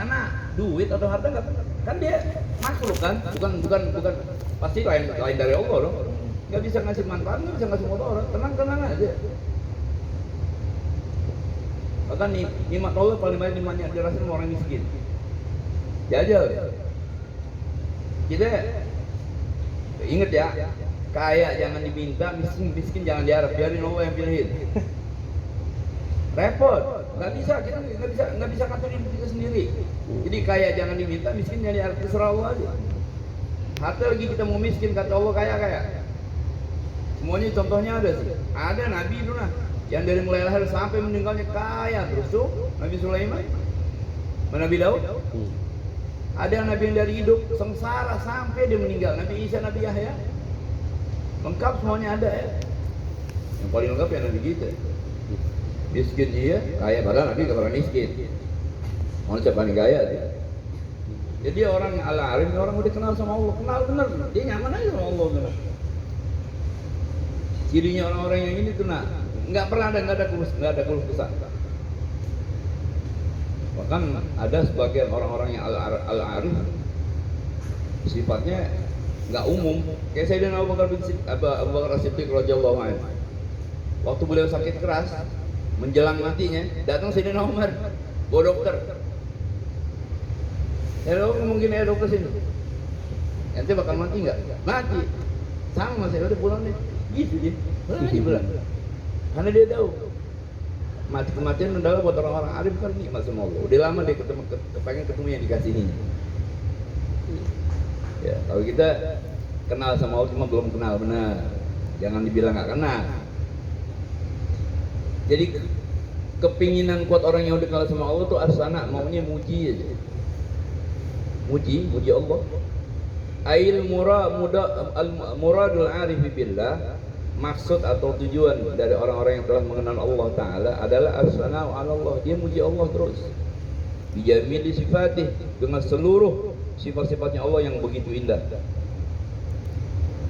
Karena duit atau harta kan dia makhluk kan, bukan pasti lain dari Allah dong. Nggak bisa ngasih manfaat, nggak bisa ngasih mudarat. Tenang aja. Bahkan nikmat Allah paling banyak nikmatnya dirasain sama orang miskin. Jajal. Kita inget ya, kaya jangan diminta, miskin jangan diharap, biarin Allah yang pilihin. Repot, nggak bisa ngatur diri kita sendiri. Jadi kaya jangan diminta, miskin jangan diharap, terserah Allah aja. Harta lagi kita mau miskin, kata Allah kaya. Semuanya contohnya ada sih. Ada Nabi itu yang dari mulai lahir sampai meninggalnya kaya terus tuh. Nabi Sulaiman, Nabi Daud. Ada Nabi yang dari hidup sengsara sampai dia meninggal. Nabi Isa, Nabi Yahya. Lengkap semuanya ada ya. Yang paling lengkap ya Nabi kita. Miskin iya, kaya padahal Nabi gak pernah miskin. Manusia paling kaya dia. Jadi orang ala-alim, orang udah kenal sama Allah, kenal bener, dia nyaman aja sama Allah bener. Cirinya orang-orang yang ini tuh nggak ada keluh kesah. Bahkan ada sebagian orang-orang yang al-arif sifatnya nggak umum. Kayak Sayyidina Abu Bakar As-Siddiq radhiyallahu anhu. Waktu beliau sakit keras, menjelang matinya, datang Sayyidina Umar, bawa dokter. Hello, mungkin ada dokter sini. Nanti bakal mati nggak? Mati. Sama saya udah pulang deh. Gitu dia. Pulang aja pulang. Karena dia tahu mati kematian adalah buat orang-orang arif kan nikmat sama Allah. Udah lama dia pengen ketemu yang dikasih ini. Ya, kalau kita kenal sama Allah cuma belum kenal benar. Jangan dibilang nggak kenal. Jadi kepinginan kuat orang yang udah kenal sama Allah tuh asana maunya muji aja. Muji Allah. Ail muradul arifi billah, maksud atau tujuan dari orang-orang yang telah mengenal Allah Ta'ala adalah as-sana'u 'ala Allah. Dia muji Allah terus bijamili sifatih, dengan seluruh sifat-sifatnya Allah yang begitu indah.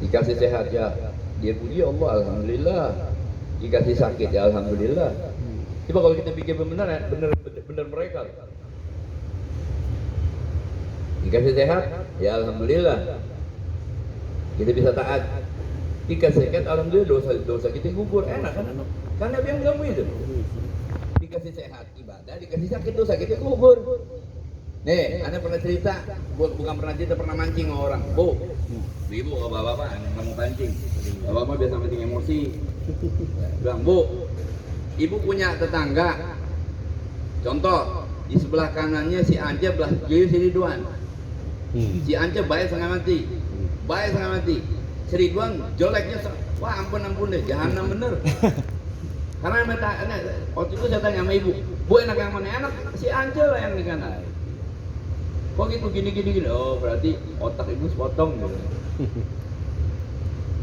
Dikasih sehat ya dia puji Allah, alhamdulillah. Dikasih sakit ya alhamdulillah. Coba kalau kita pikir benar mereka. Dikasih sehat ya alhamdulillah. Kita bisa taat. Dikasih sehat alhamdulillah, dosa kita gugur, enak kan? Karena Nabi yang kamu itu dikasih sehat ibadah, dikasih sakit dosa kita gugur. Nih, Anda pernah cerita, bukan pernah cerita, pernah mancing sama orang. Bu, ibu, bapak-bapak nggak mau pancing. Bapak-bapak biasa mancing emosi. Bilang, Bu, ibu punya tetangga. Contoh, di sebelah kanannya si Anja, belah kiri si Ridwan. Si Anja baik setengah mati. Si Ridwan jeleknya, wah ampun deh, jahanam bener. Karena waktu itu saya tanya sama ibu, Bu enak yang mana? Enak si Anja lah yang di kanan. Kok gitu gini. Oh berarti otak ibu sepotong gitu.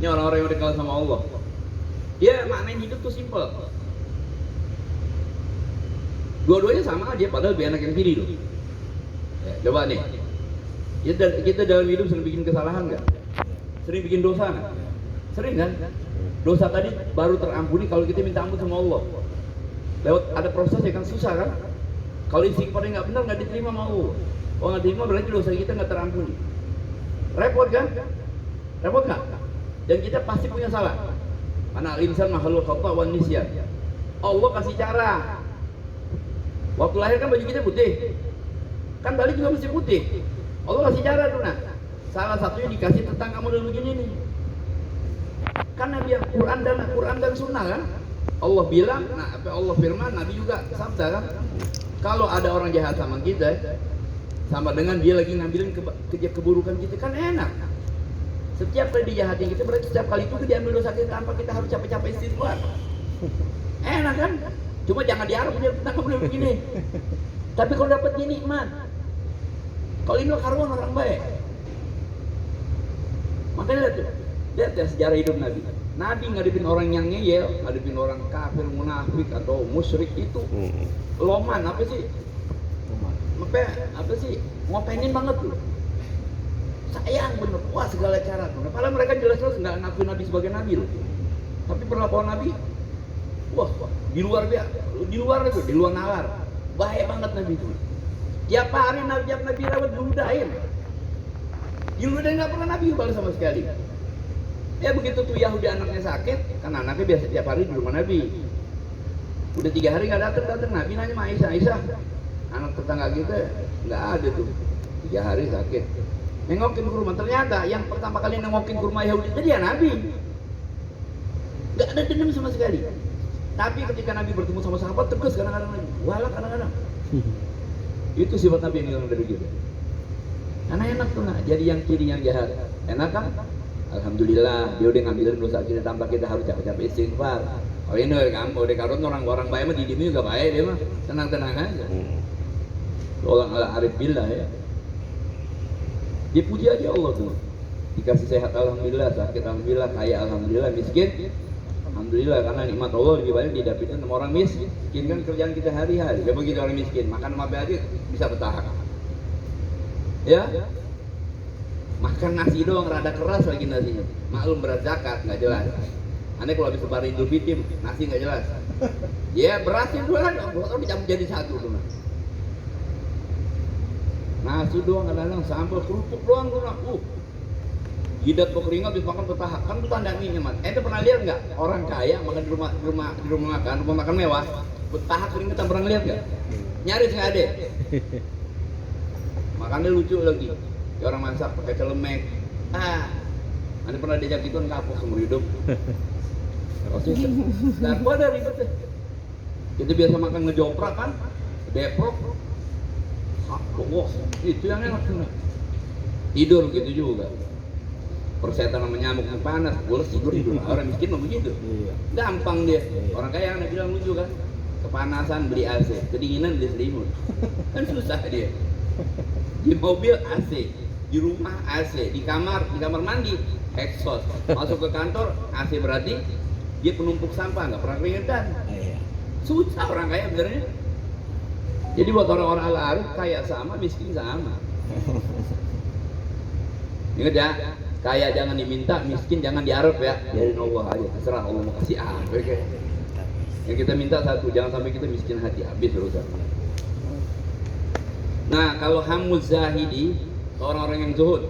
Ini orang-orang yang dikenal sama Allah. Dia maknain hidup tuh simple. Dua-duanya sama aja, padahal lebih enak yang kiri loh. Ya, coba nih, kita dalam hidup sering bikin kesalahan nggak? Sering bikin dosa nggak? Sering kan? Dosa tadi baru terampuni kalau kita minta ampun sama Allah. Lewat ada proses ya kan, susah kan? Kalau istighfarnya nggak benar nggak diterima sama Allah. Oh nggak diterima berarti dosa kita nggak terampuni. Repot kan? Repot nggak? Dan kita pasti punya salah. Karena al-insan makhluk khata' wan nisyan. Allah kasih cara. Waktu lahir kan baju kita putih, kan balik juga mesti putih. Allah kasih cara tuh Salah satunya dikasih tentang kamu dan begini nih. Kan Nabi yang Quran dan Sunnah kan. Allah bilang, apa Allah firman, Nabi juga sabda kan. Kalau ada orang jahat sama kita, sama dengan dia lagi ngambilin keburukan kita, kan enak. Setiap kali dijahatin kita, berarti setiap kali itu diambil dosa kita tanpa kita harus capek-capek istighfar. Enak kan? Cuma jangan diharap punya tentang kamu begini. Tapi kalau dapat ini nikmat. Kalau ini karuan orang baik. Makanya lihat ya sejarah hidup Nabi. Nabi ngadepin orang yang ngeyel, ngadepin orang kafir, munafik atau musyrik itu loman apa sih? Apa sih? Ngopenin banget tuh. Sayang bener, wah segala cara tuh. Padahal mereka jelas-jelas nggak ngaku Nabi sebagai Nabi loh. Tapi perlakuan Nabi, wah di luar itu, di luar nalar. Bahaya banget Nabi itu. Tiap hari Nabi rawat diludahin. Diludahin nggak pernah Nabi balas sama sekali. Ya begitu tuh Yahudi anaknya sakit, kan anaknya biasa tiap hari di rumah Nabi. Udah 3 hari nggak datang Nabi nanya sama Aisyah, anak tetangga kita nggak ada tuh, 3 hari sakit. Nengokin ke rumah, ternyata yang pertama kali nengokin ke rumah Yahudi itu dia Nabi. Nggak ada dendam sama sekali. Tapi ketika Nabi bertemu sama sahabat tegas kadang-kadang lagi, walak kadang-kadang. Itu sifat Nabi yang hilang dari kita. Karena enak tuh nggak, jadi yang kiri yang jahat. Enak kan? Alhamdulillah dia udah ngambilin dosa kita tanpa kita harus capek-capek istighfar. Oh ini kamu udah karun orang baik mah didiemin juga baik dia mah tenang-tenang aja. Orang ala arif billah ya. Dipuji aja Allah tuh. Dikasih sehat alhamdulillah, sakit alhamdulillah, kaya alhamdulillah, miskin alhamdulillah, karena nikmat Allah lebih banyak didapetin sama orang miskin. Kan kerjaan kita hari-hari. Ya begitu orang miskin, makan sama aja bisa bertahan. Ya. Makan nasi doang rada keras lagi nasinya. Maklum berat zakat nggak jelas. Aneh kalau habis lebaran Idul Fitri nasi nggak jelas. Ya berasnya dua kan, kalau dicampur jadi satu tuh. Nasi doang kadang-kadang sambal kerupuk doang tuh. Jidat berkeringat habis makan bertahap kan itu tanda minyak. Ente pernah lihat nggak orang kaya makan di rumah makan mewah bertahap keringetan, pernah lihat nggak? Nyaris nggak ada. Makannya lucu lagi. Ya orang masak pakai celemek. Anda pernah diajak gituan kapok seumur hidup. Darbo ada ribet deh. Kita biasa makan ngejoprak kan, deprok. Wah, itu yang enak tuh. Tidur gitu juga. Persetan sama nyamuk yang panas, bolos tidur. Orang miskin mah begitu. Gampang dia. Orang kaya yang bilang lucu kan. Kepanasan beli AC, kedinginan beli selimut. Kan susah dia. Di mobil AC, di rumah AC, di kamar mandi exhaust, masuk ke kantor AC, berarti dia penumpuk sampah, nggak pernah keringetan. Susah orang kaya benernya. Jadi buat orang-orang ala arif, kaya sama, miskin sama. Ingat ya, kaya jangan diminta, miskin jangan diarep ya. Biarin Allah aja, terserah Allah mau kasih apa kayak. Yang kita minta satu, jangan sampai kita miskin hati, habis urusan. Nah, kalau hamuz zahidi, orang-orang yang zuhud.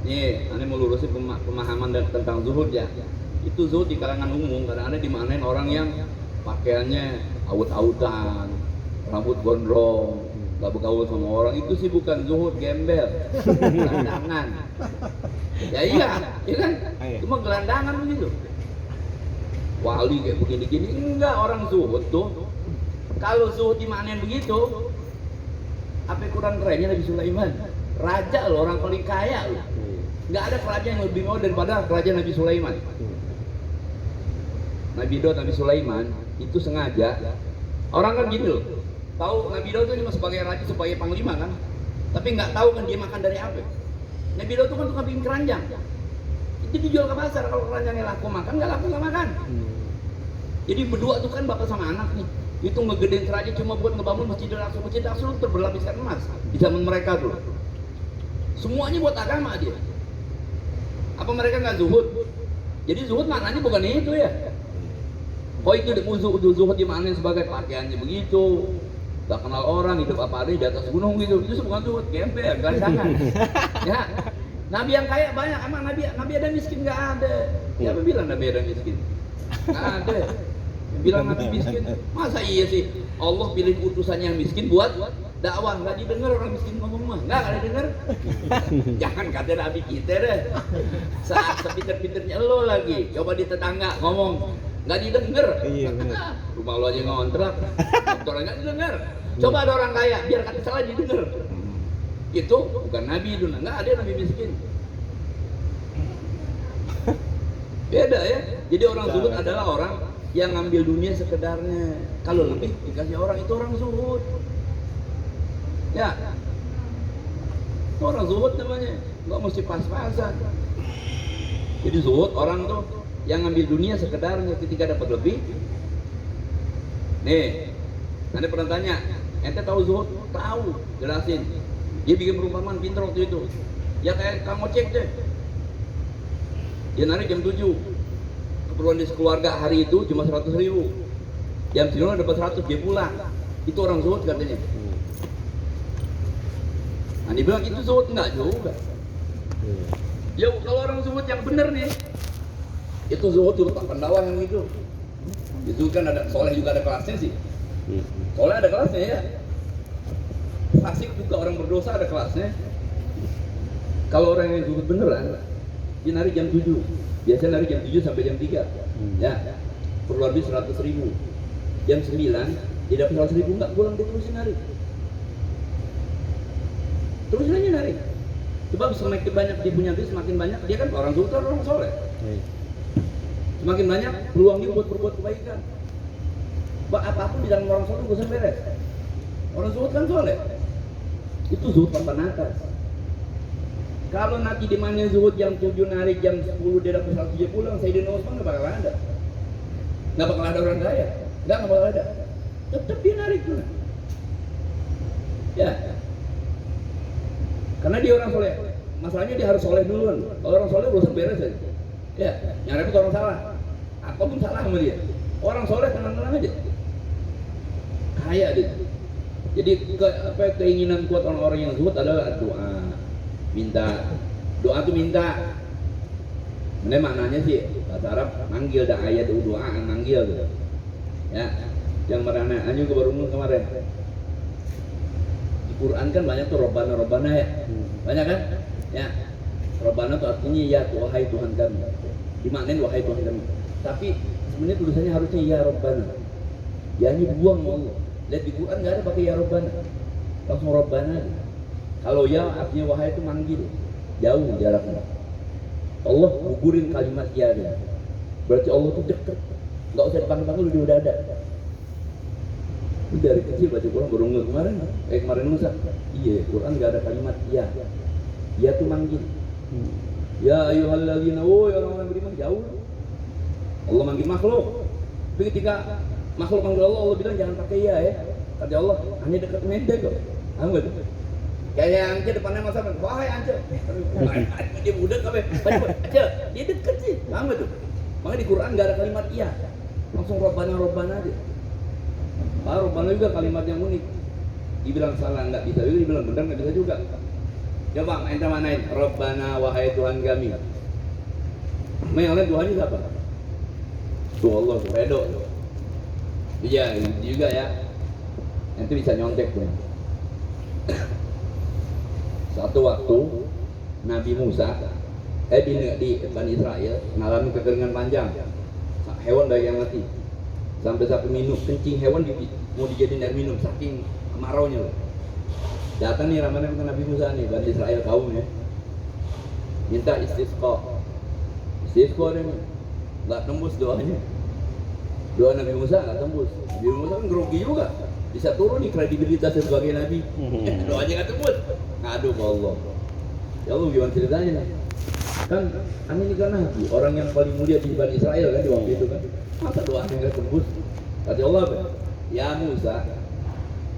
Nih, ini mau lurusin pemahaman tentang zuhud ya. Itu zuhud di kalangan umum, kadang-kadang dimanain orang yang pakaiannya aut-autan, rambut gondrong, gak bergaul sama orang. Itu sih bukan zuhud, gembel, gelandangan. Ya iya kan? Cuma gelandangan begitu. Wali kayak begini-gini, enggak orang zuhud tuh. Kalau zuhud dimanain begitu, apa kurang kerennya Nabi Sulaiman? Raja loh, orang paling kaya loh. Nggak ada kerajaan yang lebih mewah daripada kerajaan Nabi Sulaiman. Nabi Daud, Nabi Sulaiman itu sengaja. Orang kan gitu loh. Tahu Nabi Daud itu cuma sebagai raja, sebagai panglima kan. Tapi nggak tahu kan dia makan dari apa. Nabi Daud itu kan tukang bikin keranjang. Itu dijual ke pasar, kalau keranjangnya laku makan, nggak laku nggak makan. Jadi berdua tuh kan bapak sama anak nih. Itu ngegedein kerajaan cuma buat ngebangun Masjid Al-Aqsa. Masjid Al-Aqsa itu berlapiskan emas di zaman mereka tuh. Semuanya buat agama dia. Apa mereka nggak zuhud? Jadi zuhud maknanya bukan itu ya. Oh itu zuhud dimanain sebagai pakaiannya begitu, gak kenal orang, hidup apa ada di atas gunung gitu. Itu bukan zuhud, gembel, gelandangan. Ya, Nabi yang kaya banyak. Emang Nabi ada miskin? Nggak ada. Siapa bilang Nabi ada miskin? Nggak ada. Bilang Nabi miskin, masa iya sih Allah pilih utusannya yang miskin buat dakwah, nggak didengar orang miskin ngomong mah, nggak ada dengar. Jangan kata Nabi kita deh. Saat sepinter-pinternya lo lagi, coba di tetangga ngomong, nggak didengar. Iya benar. Rumah lo aja ngontrak, motornya nggak didengar. Coba ada orang kaya, biar kata salah didengar. Itu bukan Nabi itu, nggak ada Nabi miskin. Beda ya. Jadi orang zuhud adalah orang yang ngambil dunia sekedarnya. Kalau lebih dikasih orang, itu orang zuhud. Ya, itu orang zuhud namanya. Nggak mesti pas-pasan. Jadi zuhud orang tuh yang ngambil dunia sekedarnya, ketika dapat lebih. Nih, Anda pernah tanya, ente tahu zuhud? Tahu, jelasin. Dia bikin perumpamaan pintar waktu itu. Ya kayak Kang Ocek deh. Dia narik jam 7. Keperluan di keluarga hari itu cuma 100.000. Jam 9 dapat 100, dia pulang. Itu orang zuhud katanya. Nah, dibilang itu zuhud enggak juga. Ya kalau orang zuhud yang benar nih, itu zuhud itu tak pendawa yang itu. Itu kan ada soleh juga ada kelasnya sih. Soleh ada kelasnya ya. Fasik juga orang berdosa ada kelasnya. Kalau orang yang zuhud beneran, dia nari jam 7. Biasanya nari jam 7 sampai jam 3. Ya, perlu habis 100.000. Jam 9, dia dapat 100.000 enggak pulang, dia terusin nari. Terusin aja nari. Sebab semakin banyak dia punya duit, semakin banyak dia kan orang zuhud, orang soleh. Semakin banyak peluang dia buat berbuat kebaikan. Apapun di dalam orang soleh gak usah beres. Orang zuhud kan soleh. Itu zuhud papan atas. Kalau nanti di mana zuhud jam 7 nari, jam 10 dia dapat 100 pulang, Sayyidina Utsman nggak bakal ada. Nggak bakal ada orang kaya. Nggak bakal ada. Tetap dia narik tuh. Ya. Karena dia orang soleh. Masalahnya dia harus soleh duluan. Kalau orang soleh urusan beres aja. Ya, yang repot orang salah. Apapun salah sama dia. Orang soleh tenang-tenang aja. Kaya dia. Jadi keinginan kuat orang-orang yang zuhud adalah doa. Minta. Doa itu minta. Ini maknanya sih bahasa Arab manggil dah ayat doa manggil gitu. Ya. Yang merana anjing ke baru kemarin. Di Quran kan banyak tuh robbana ya. Banyak kan? Ya. Robbana itu artinya ya wahai Tuhan kami. Dimaknain wahai Tuhan kami. Tapi sebenarnya tulisannya harusnya ya Robbana. Ya ini buang Allah. Lihat di Quran nggak ada pakai ya Robbana. Langsung Robbana. Kalau ya artinya wahai itu manggil. Jauh jaraknya. Allah gugurin kalimat ya dia. Berarti Allah itu dekat. Nggak usah dipanggil-panggil udah ada. Ini dari kecil baca Quran baru nggak kemarin Musa. Iya, Quran nggak ada kalimat ya. Ya itu manggil. Ya ayyuhalladzina orang-orang beriman jauh. Allah manggil makhluk. Tapi ketika makhluk manggil Allah, Allah bilang jangan pakai ya. Kata Allah, hanya dekat mende kok. Paham enggak? Kayak Ance depannya masa, wahai Ance. Dia muda kabeh. Ance, dia dekat sih. Paham enggak tuh? Makanya di Quran enggak ada kalimat iya. Langsung robbana aja. Robbana juga kalimat yang unik. Dibilang salah enggak bisa juga, dibilang benar enggak bisa juga. Coba ente manain Rabbana wahai Tuhan kami. Yang lain Tuhannya siapa? Tuh Allah, Redo. Iya, juga ya. Nanti bisa nyontek tuh. Satu waktu Nabi Musa di Bani Israel mengalami kekeringan panjang. Hewan banyak yang mati. Sampai minum kencing hewan mau dijadiin air minum saking kemaraunya loh. Datang nih ramalan ke Nabi Musa nih, Bani Israel kaumnya. Minta istisqa. Istisqa dia nih. Enggak tembus doanya. Doa Nabi Musa enggak tembus. Nabi Musa kan grogi juga. Bisa turun nih kredibilitasnya sebagai nabi. Doanya enggak tembus. Ngadu ke Allah. Ya Allah gimana ceritanya nih? Kan ini kan nabi, orang yang paling mulia di Bani Israel kan di waktu itu kan. Masa doanya enggak tembus? Kata Allah, ya Musa,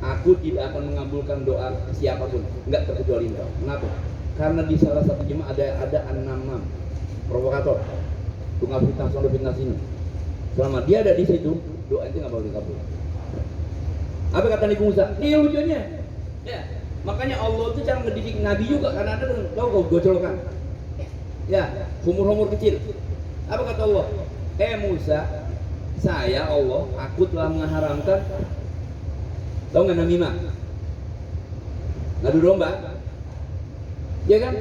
aku tidak akan mengabulkan doa siapapun, enggak terkecuali engkau. Kenapa? Karena di salah satu jemaah ada an-namam, provokator, tukang fitnah sini. Selama dia ada di situ, doa itu nggak bakal dikabul. Apa kata Nabi Musa? Ini lucunya. Ya, makanya Allah itu cara mendidik Nabi juga karena ada kau gocolokan. Ya, humor kecil. Apa kata Allah? Musa, saya Allah, aku telah mengharamkan. Tahu nggak namimah? Ngadu domba. Ya kan?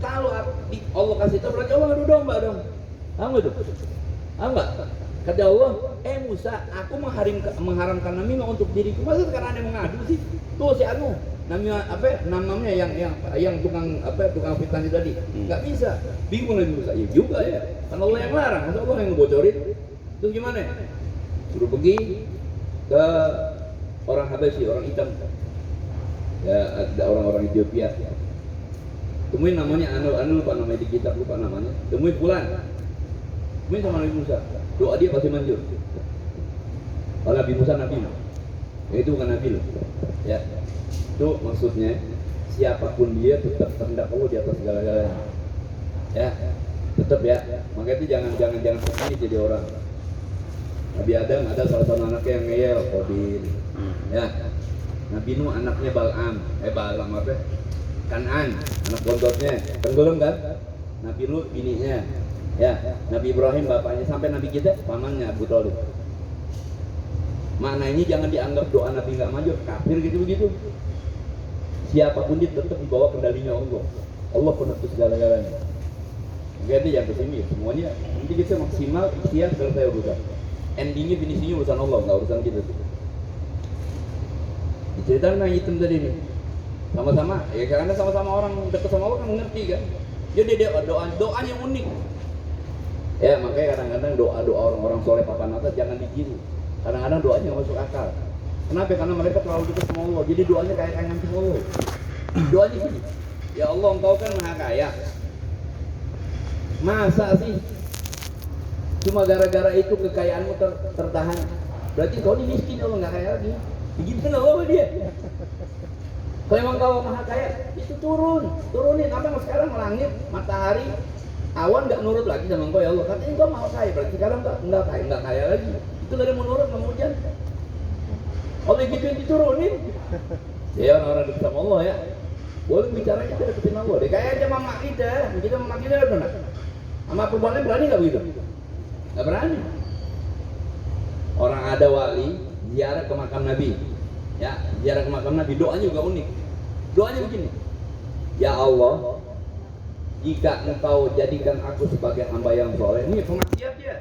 Kalau Allah kasih tahu berarti Allah ngadu domba dong. Tahu nggak tuh? Tahu nggak? Kata Allah, Musa, aku mengharamkan namimah untuk diriku. Masa sekarang ada yang mengadu sih? Tuh si Anu, namimah namanya yang tukang fitnah itu tadi. Nggak bisa. Bingung Nabi Musa. Ya juga ya. Kan Allah yang larang, masa Allah yang ngebocorin. Terus gimana? Suruh pergi ke orang Habasyi, orang hitam. Ya, ada orang-orang Ethiopia. Temuin namanya Anu lupa namanya di kitab, lupa namanya. Temuin Fulan. Temuin sama Nabi Musa. Doa dia pasti manjur. Kalau Nabi Musa Nabi, ya itu bukan Nabi loh. Ya, itu maksudnya siapapun dia tetap kehendak Allah di atas segala-galanya. Ya, tetap ya. Makanya itu jangan begini jadi orang. Nabi Adam ada salah satu anaknya yang ngeyel, Qabil. Ya. Nabi Nuh anaknya Balaam apa? Kan'an, anak bontotnya, tenggelam kan? Nabi Lut bininya, ya, Nabi Ibrahim bapaknya, sampai Nabi kita pamannya Abu Thalib. Maknanya jangan dianggap doa Nabi nggak maju, kafir gitu begitu. Siapapun dia tetap dibawa kendalinya Allah. Allah penentu segala-galanya. Jadi yang kesini semuanya, nanti kita maksimal ikhtiar selesai urusan. Endingnya finishingnya urusan Allah, nggak urusan kita. Diceritain yang hitam tadi nih. Sama-sama, ya karena sama-sama orang dekat sama Allah kan mengerti kan. Jadi dia doanya unik. Ya makanya kadang-kadang doa orang-orang soleh papan atas jangan ditiru. Kadang-kadang doanya nggak masuk akal. Kenapa? Karena mereka terlalu dekat sama Allah. Jadi doanya kayak ngantuk Allah. Doanya gini, ya Allah engkau kan maha kaya. Masa sih cuma gara-gara itu kekayaanmu tertahan? Berarti kau ini miskin, Allah nggak kaya lagi. Begitu Allah sama dia. Kalau emang kau maha kaya, itu turunin. Apa yang sekarang langit, matahari, awan nggak nurut lagi sama engkau ya Allah. Katanya engkau maha kaya, berarti sekarang nggak kaya lagi. Itu dari menurut kamu hujan. Allah gitu yang diturunin. Ya orang-orang dekat sama Allah ya. Boleh bicara kita deketin Allah. Deh kayak aja mama kita udah benar. Sama perempuannya berani nggak begitu? Nggak berani. Orang ada wali ziarah ke makam Nabi. Ya, ziarah ke makam Nabi, doanya juga unik. Doanya begini. Ya Allah, jika engkau jadikan aku sebagai hamba yang soleh, ini pemaksiat dia.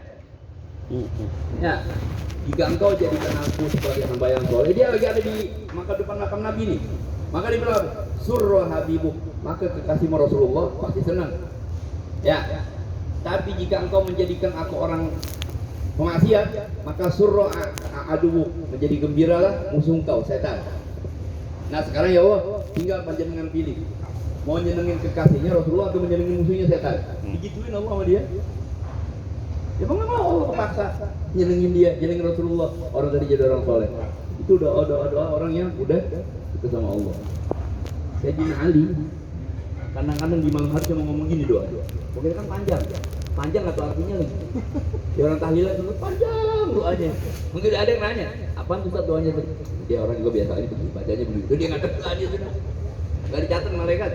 Ya, jika engkau jadikan aku sebagai hamba yang soleh, dia lagi ada di depan makam Nabi nih. Maka dia bilang, surra habibuk, maka kekasihmu Rasulullah pasti senang. Ya, tapi jika engkau menjadikan aku orang pemaksiat, maka surra aduwu, menjadi gembiralah musuh engkau, setan. Nah sekarang ya Allah, tinggal panjenengan pilih, mau nyenengin kekasihnya Rasulullah atau menyenengin musuhnya setan. Digituin Allah sama dia. Ya nggak mau Allah kepaksa nyenengin dia, nyenengin Rasulullah. Orang tadi jadi orang soleh. Itu doa orang yang udah itu sama Allah. Sayyidina Ali kadang-kadang di malam hari cuma ngomong gini doa. Pokoknya kan panjang atau artinya lagi. Ya orang tahlilan itu panjang doanya. Mungkin ada yang nanya, apaan tuh Ustaz doanya? Dia orang juga biasa ini bacanya begitu. Dia nggak tahu aja sudah. Nggak dicatat malaikat.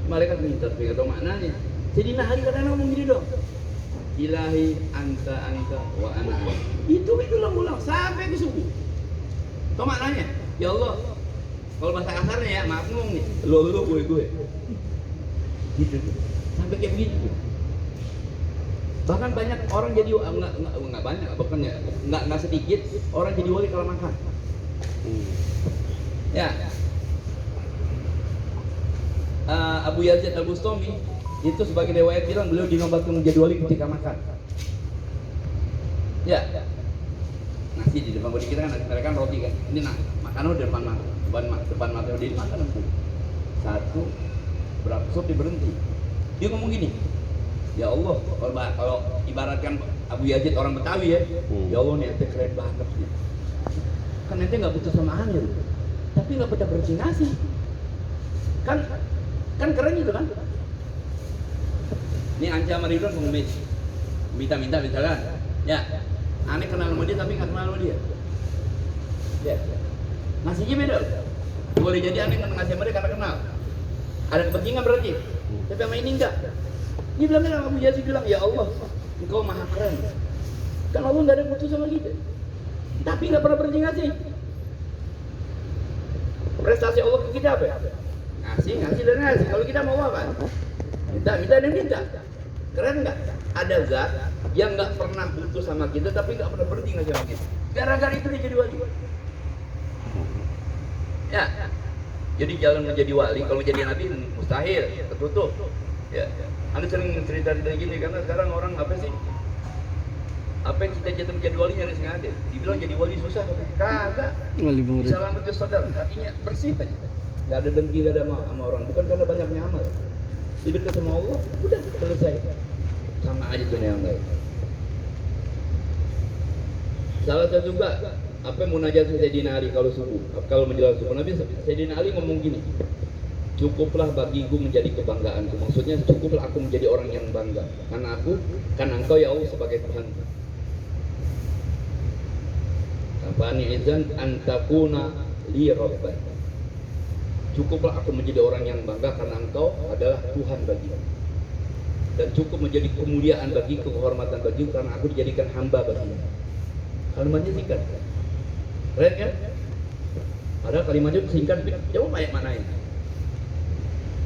Malaikat minta tapi nggak tahu maknanya. Sayyidina Ali kadang-kadang ngomong gini dong. Ilahi anta wa ana. Itu ulang sampai ke subuh. Tahu maknanya? Ya Allah, kalau bahasa kasarnya ya, maaf ngomong nih, lo gue. Gitu. Sampai kayak begitu. Bahkan banyak orang jadi nggak banyak, bahkan ya nggak sedikit orang jadi wali kalau makan. Ya. Abu Yazid Al-Bustami itu sebagai riwayat bilang beliau dinobatkan menjadi wali ketika makan. Ya. Nasi di depan bodi kita kan, mereka kan roti kan. Ini makanan udah depan mata dia dimakan empuk. Satu berapa sup berhenti. Dia ngomong gini, ya Allah, kalau ibaratkan Abu Yazid orang Betawi ya, ya Allah nih ente keren banget nih. Kan ente nggak butuh sama angin, tapi nggak pernah bersinasi. Kan keren gitu kan? Ini Anca sama Ridwan pengemis, minta misalkan, ya, aneh kenal sama dia tapi nggak kenal sama dia. Ya, nasinya beda. Boleh jadi aneh ngasih sama dia karena kenal. Ada kepentingan berarti. Tapi sama ini enggak. Dia bilangnya Abu Yazid bilang, ya Allah, engkau maha keren. Kan Allah nggak ada yang butuh sama kita. Tapi nggak pernah berhenti ngasih. Prestasi Allah ke kita apa ya? Ngasih dan ngasih. Kalau kita mau apa? Minta. Keren nggak? Ada zat yang nggak pernah butuh sama kita, tapi nggak pernah berhenti ngasih sama kita. Gara-gara itu dia jadi wali. Ya. Jadi jalan menjadi wali, kalau menjadi nabi mustahil, tertutup. Ya. Anda sering cerita gini karena sekarang orang apa sih? Apa yang cita-cita menjadi wali nyaris nggak ada. Dibilang jadi wali susah, kagak. Selamat ke saudara, hatinya bersih aja. Nggak ada dengki, nggak ada sama orang. Bukan karena banyaknya amal. Dekat sama Allah, udah selesai. Sama aja tuh yang lain. Salah satu juga apa munajat Sayyidina Ali kalau subuh, kalau menjelang subuh, Nabi Sayyidina Ali ngomong gini, cukuplah bagiku menjadi kebanggaanku. Maksudnya cukuplah aku menjadi orang yang bangga, karena engkau ya Allah sebagai Tuhan. Kafani izan antakuna li rabban. Cukuplah aku menjadi orang yang bangga karena engkau adalah Tuhan bagiku. Dan cukup menjadi kemuliaan bagiku, kehormatan bagiku karena aku dijadikan hamba bagimu. Kalimatnya singkat. Keren kan? Padahal kalimatnya singkat, coba banyak maknanya.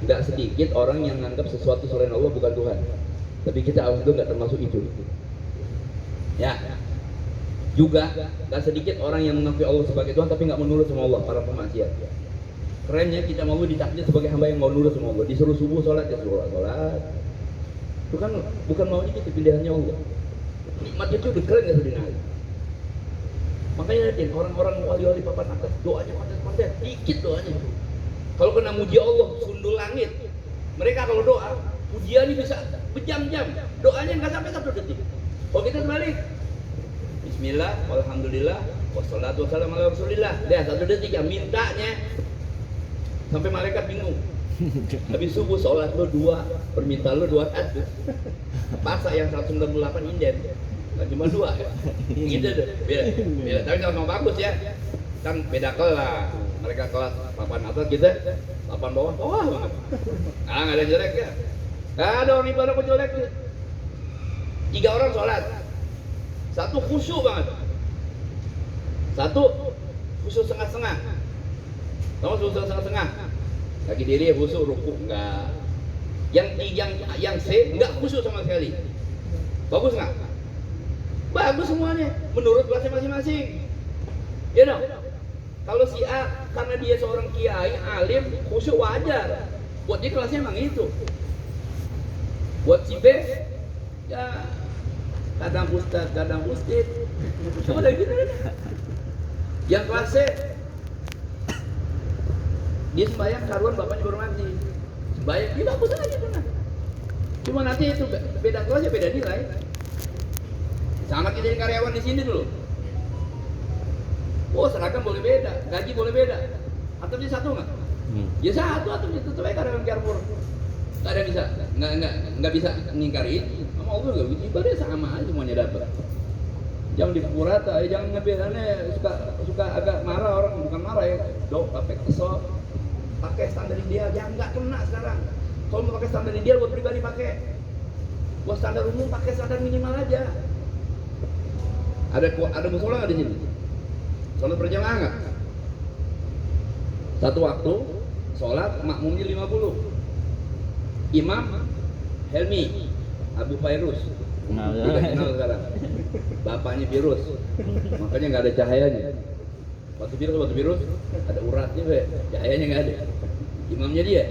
Tidak sedikit orang yang menganggap sesuatu selain Allah bukan Tuhan. Tapi kita alhamdulillah nggak termasuk itu. Ya. Juga nggak sedikit orang yang mengakui Allah sebagai Tuhan tapi nggak menurut sama Allah, para pemaksiat. Kerennya kita mau ditakdir sebagai hamba yang mau nurut sama Allah. Disuruh subuh sholat, ya suruh sholat. Itu kan bukan maunya kita, pilihannya Allah. Nikmatnya itu udah keren nggak sebenarnya. Makanya lihatin orang-orang wali-wali papan atas doanya paten-paten, dikit doanya. Kalau kena muji Allah, sundul langit. Mereka kalau doa, pujian ini bisa berjam-jam. Doanya nggak sampai 1 detik. Kalau kita terbalik, Bismillah, Alhamdulillah, wassalatu wassalamu ala Rasulillah. Dia 1 detik ya mintanya. Sampai malaikat bingung. Habis subuh sholat lo 2, permintaan lo 2 rakaat. Paksa yang 198 inden. Nah, cuma 2 ya. Gitu deh. Beda. Tapi sama bagus ya. Kan beda kelas. Mereka kelas papan atas, kita papan bawah banget. Nah, nggak ada jelek ya. Nggak ada orang ibadah kok jelek. 3 orang sholat. 1 khusyuk banget. 1 khusyuk setengah-setengah. Tahu khusyuk setengah-setengah? Kaki diri khusyuk, rukuk enggak. Yang C enggak khusyuk sama sekali. Bagus enggak? Bagus semuanya menurut kelasnya masing-masing. Ya dong. Kalau si A karena dia seorang kiai, alim, khusyuk wajar. Buat dia kelasnya emang itu. Buat si B ya kadang ustaz, kadang ustad. Cuma dari gitu. Yang kelas C dia sembahyang karuan bapaknya baru mati. Sembahyang dia bagus aja tuh nah. Cuma nanti itu beda kelasnya, beda nilai. Sama kita jadi karyawan di sini dulu. Oh, seragam boleh beda, gaji boleh beda. Atau dia satu nggak? Ya satu, atau dia tetap aja karyawan Carrefour. Nggak ada bisa, nggak bisa ngingkarin. Sama Allah nggak gitu, ibadah sama aja semuanya dapat. Jangan dipukul rata, jangan ngebedaannya suka agak marah orang, bukan marah ya. Dok, pakai kesel, pakai standar ideal, jangan nggak kena sekarang. Kalau mau pakai standar ideal buat pribadi pakai, buat standar umum pakai standar minimal aja. Ada musola nggak di sini? Sholat berjamaah nggak? Satu waktu sholat makmumnya 50. Imam Helmi Abu Fairuz. Tidak kenal sekarang. Bapaknya virus. Makanya nggak ada cahayanya. Waktu virus ada uratnya, cahayanya nggak ada. Imamnya dia.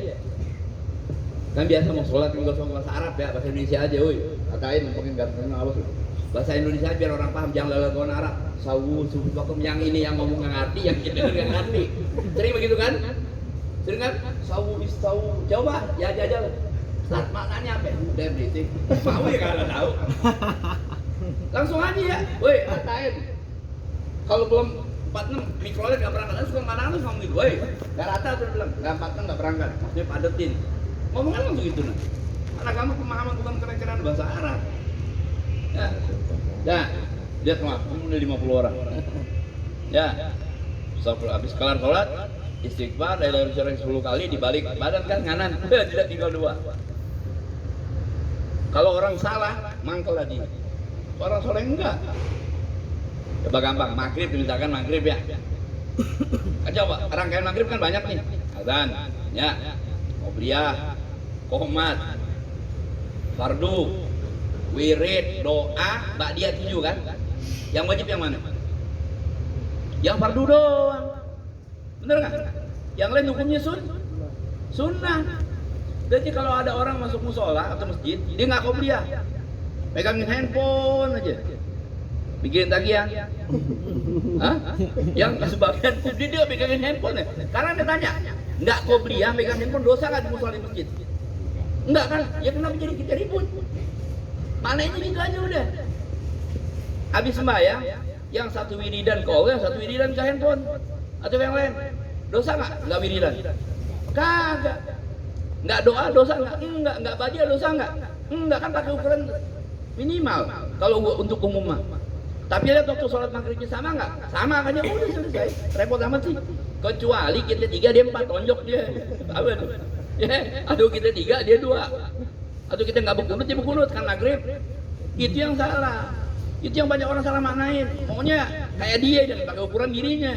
Kan biasa mau sholat nggak usah bahasa Arab ya, bahasa Indonesia aja, woi. Katain mungkin nggak kenal apa. Bahasa Indonesia biar orang paham, jangan lalagon Arab. Sawu, subuh, yang ini yang ngomong nggak ngerti, yang kita nggak ngerti. Sering begitu kan? Sering kan? Sawu, coba, ya jajal. Start maknanya apa? Udah berisik. Mau ya kalau tahu. Langsung aja ya, woi, katain. Kalau belum 46 mikrolet nggak berangkat, suka mana tuh ngomong gitu, woi, nggak rata tuh bilang, nggak 46 nggak berangkat, maksudnya padetin. Ngomong kan langsung gitu nah. Karena kamu pemahaman bukan keren-keren bahasa Arab. Ya, lihat mah, udah 50 orang. Ya, habis kelar sholat, istighfar, dari sering 10 kali dibalik badan kan kanan, tidak tinggal 2. Kalau orang salah, mangkel lagi. Orang soleh enggak. Coba gampang, maghrib misalkan maghrib ya. Coba rangkaian maghrib kan banyak nih. Azan, ya, qobliyah, qomat, fardu, wirid, doa, ba'diyah 7 kan? Yang wajib yang mana? Yang fardu doang. Bener nggak? Yang lain hukumnya sunnah. Jadi kalau ada orang masuk musola atau masjid, dia nggak qobliyah, pegangin handphone aja, bikin tagihan. Hah? Yang sebagian dia pegangin handphone ya. Karena dia tanya, nggak qobliyah, pegang handphone dosa nggak di musola di masjid? Enggak kan? Ya kenapa jadi kita ribut? Mana ini gitu aja udah. Habis sembahyang, yang satu wiridan kau, yang satu wiridan ke handphone atau yang lain, dosa nggak wiridan? Kagak. Nggak doa dosa nggak badiah dosa nggak kan pakai ukuran minimal kalau untuk umum mah. Tapi lihat waktu sholat maghribnya sama nggak? Sama kan ya udah selesai. Repot amat sih. Kecuali kita 3 dia 4 tonjok dia. Apa tuh? Ya, aduh kita 3 dia 2. Atau kita nggak berkunut dia berkunut kan maghrib. Itu yang salah. Itu yang banyak orang salah maknain. Maunya kayak dia dan pakai ukuran dirinya.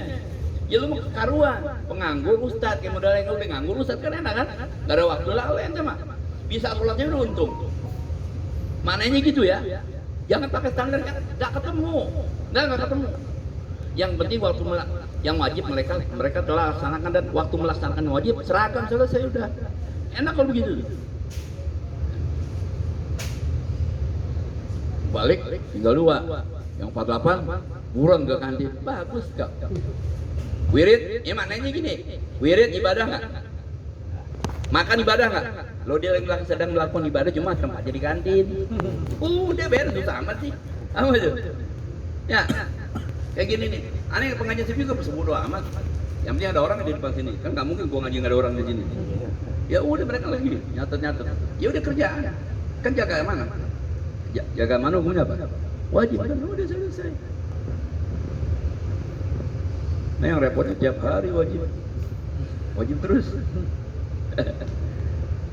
Ya lu mau kekaruan, penganggur ustad kayak modal yang udah nganggur ustad kan enak kan? Gak ada waktu lah ente mah. Bisa sholatnya udah untung. Maknanya gitu ya. Jangan pakai standar kan, nggak ketemu. Yang penting waktu yang wajib mereka telah laksanakan dan waktu melaksanakan yang wajib serahkan selesai udah. Enak kalau begitu. Balik tinggal 2. Yang 48 buruan ke kantin. Bagus kak. Wirid, ya maknanya gini. Wirid ibadah nggak? Makan ibadah nggak? Lo dia lagi sedang melakukan ibadah cuma tempat jadi kantin. Udah beres susah amat sih. Apa tuh? Ya, kayak gini nih. Aneh pengajian sih juga bodo amat. Yang penting ada orang di depan sini. Kan nggak mungkin gua ngaji nggak ada orang di sini. Ya udah mereka lagi nyatet. Ya udah kerjaan. Kan jaga mana? Jaga mana hukumnya apa? Wajib. Udah selesai. Nah yang repotnya tiap hari wajib terus.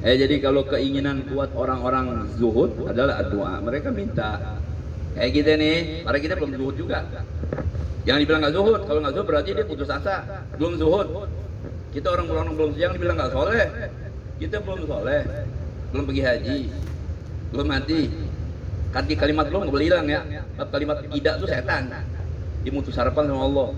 Jadi kalau keinginan kuat orang-orang zuhud adalah doa. Mereka minta. Kayak kita nih, para kita belum zuhud juga. Jangan dibilang nggak zuhud. Kalau nggak zuhud berarti dia putus asa, belum zuhud. Kita orang belum siang dibilang nggak soleh. Kita belum soleh, belum pergi haji, belum mati. Kalimat belum nggak boleh hilang ya. Kalimat tidak itu setan. Dimutus harapan sama Allah.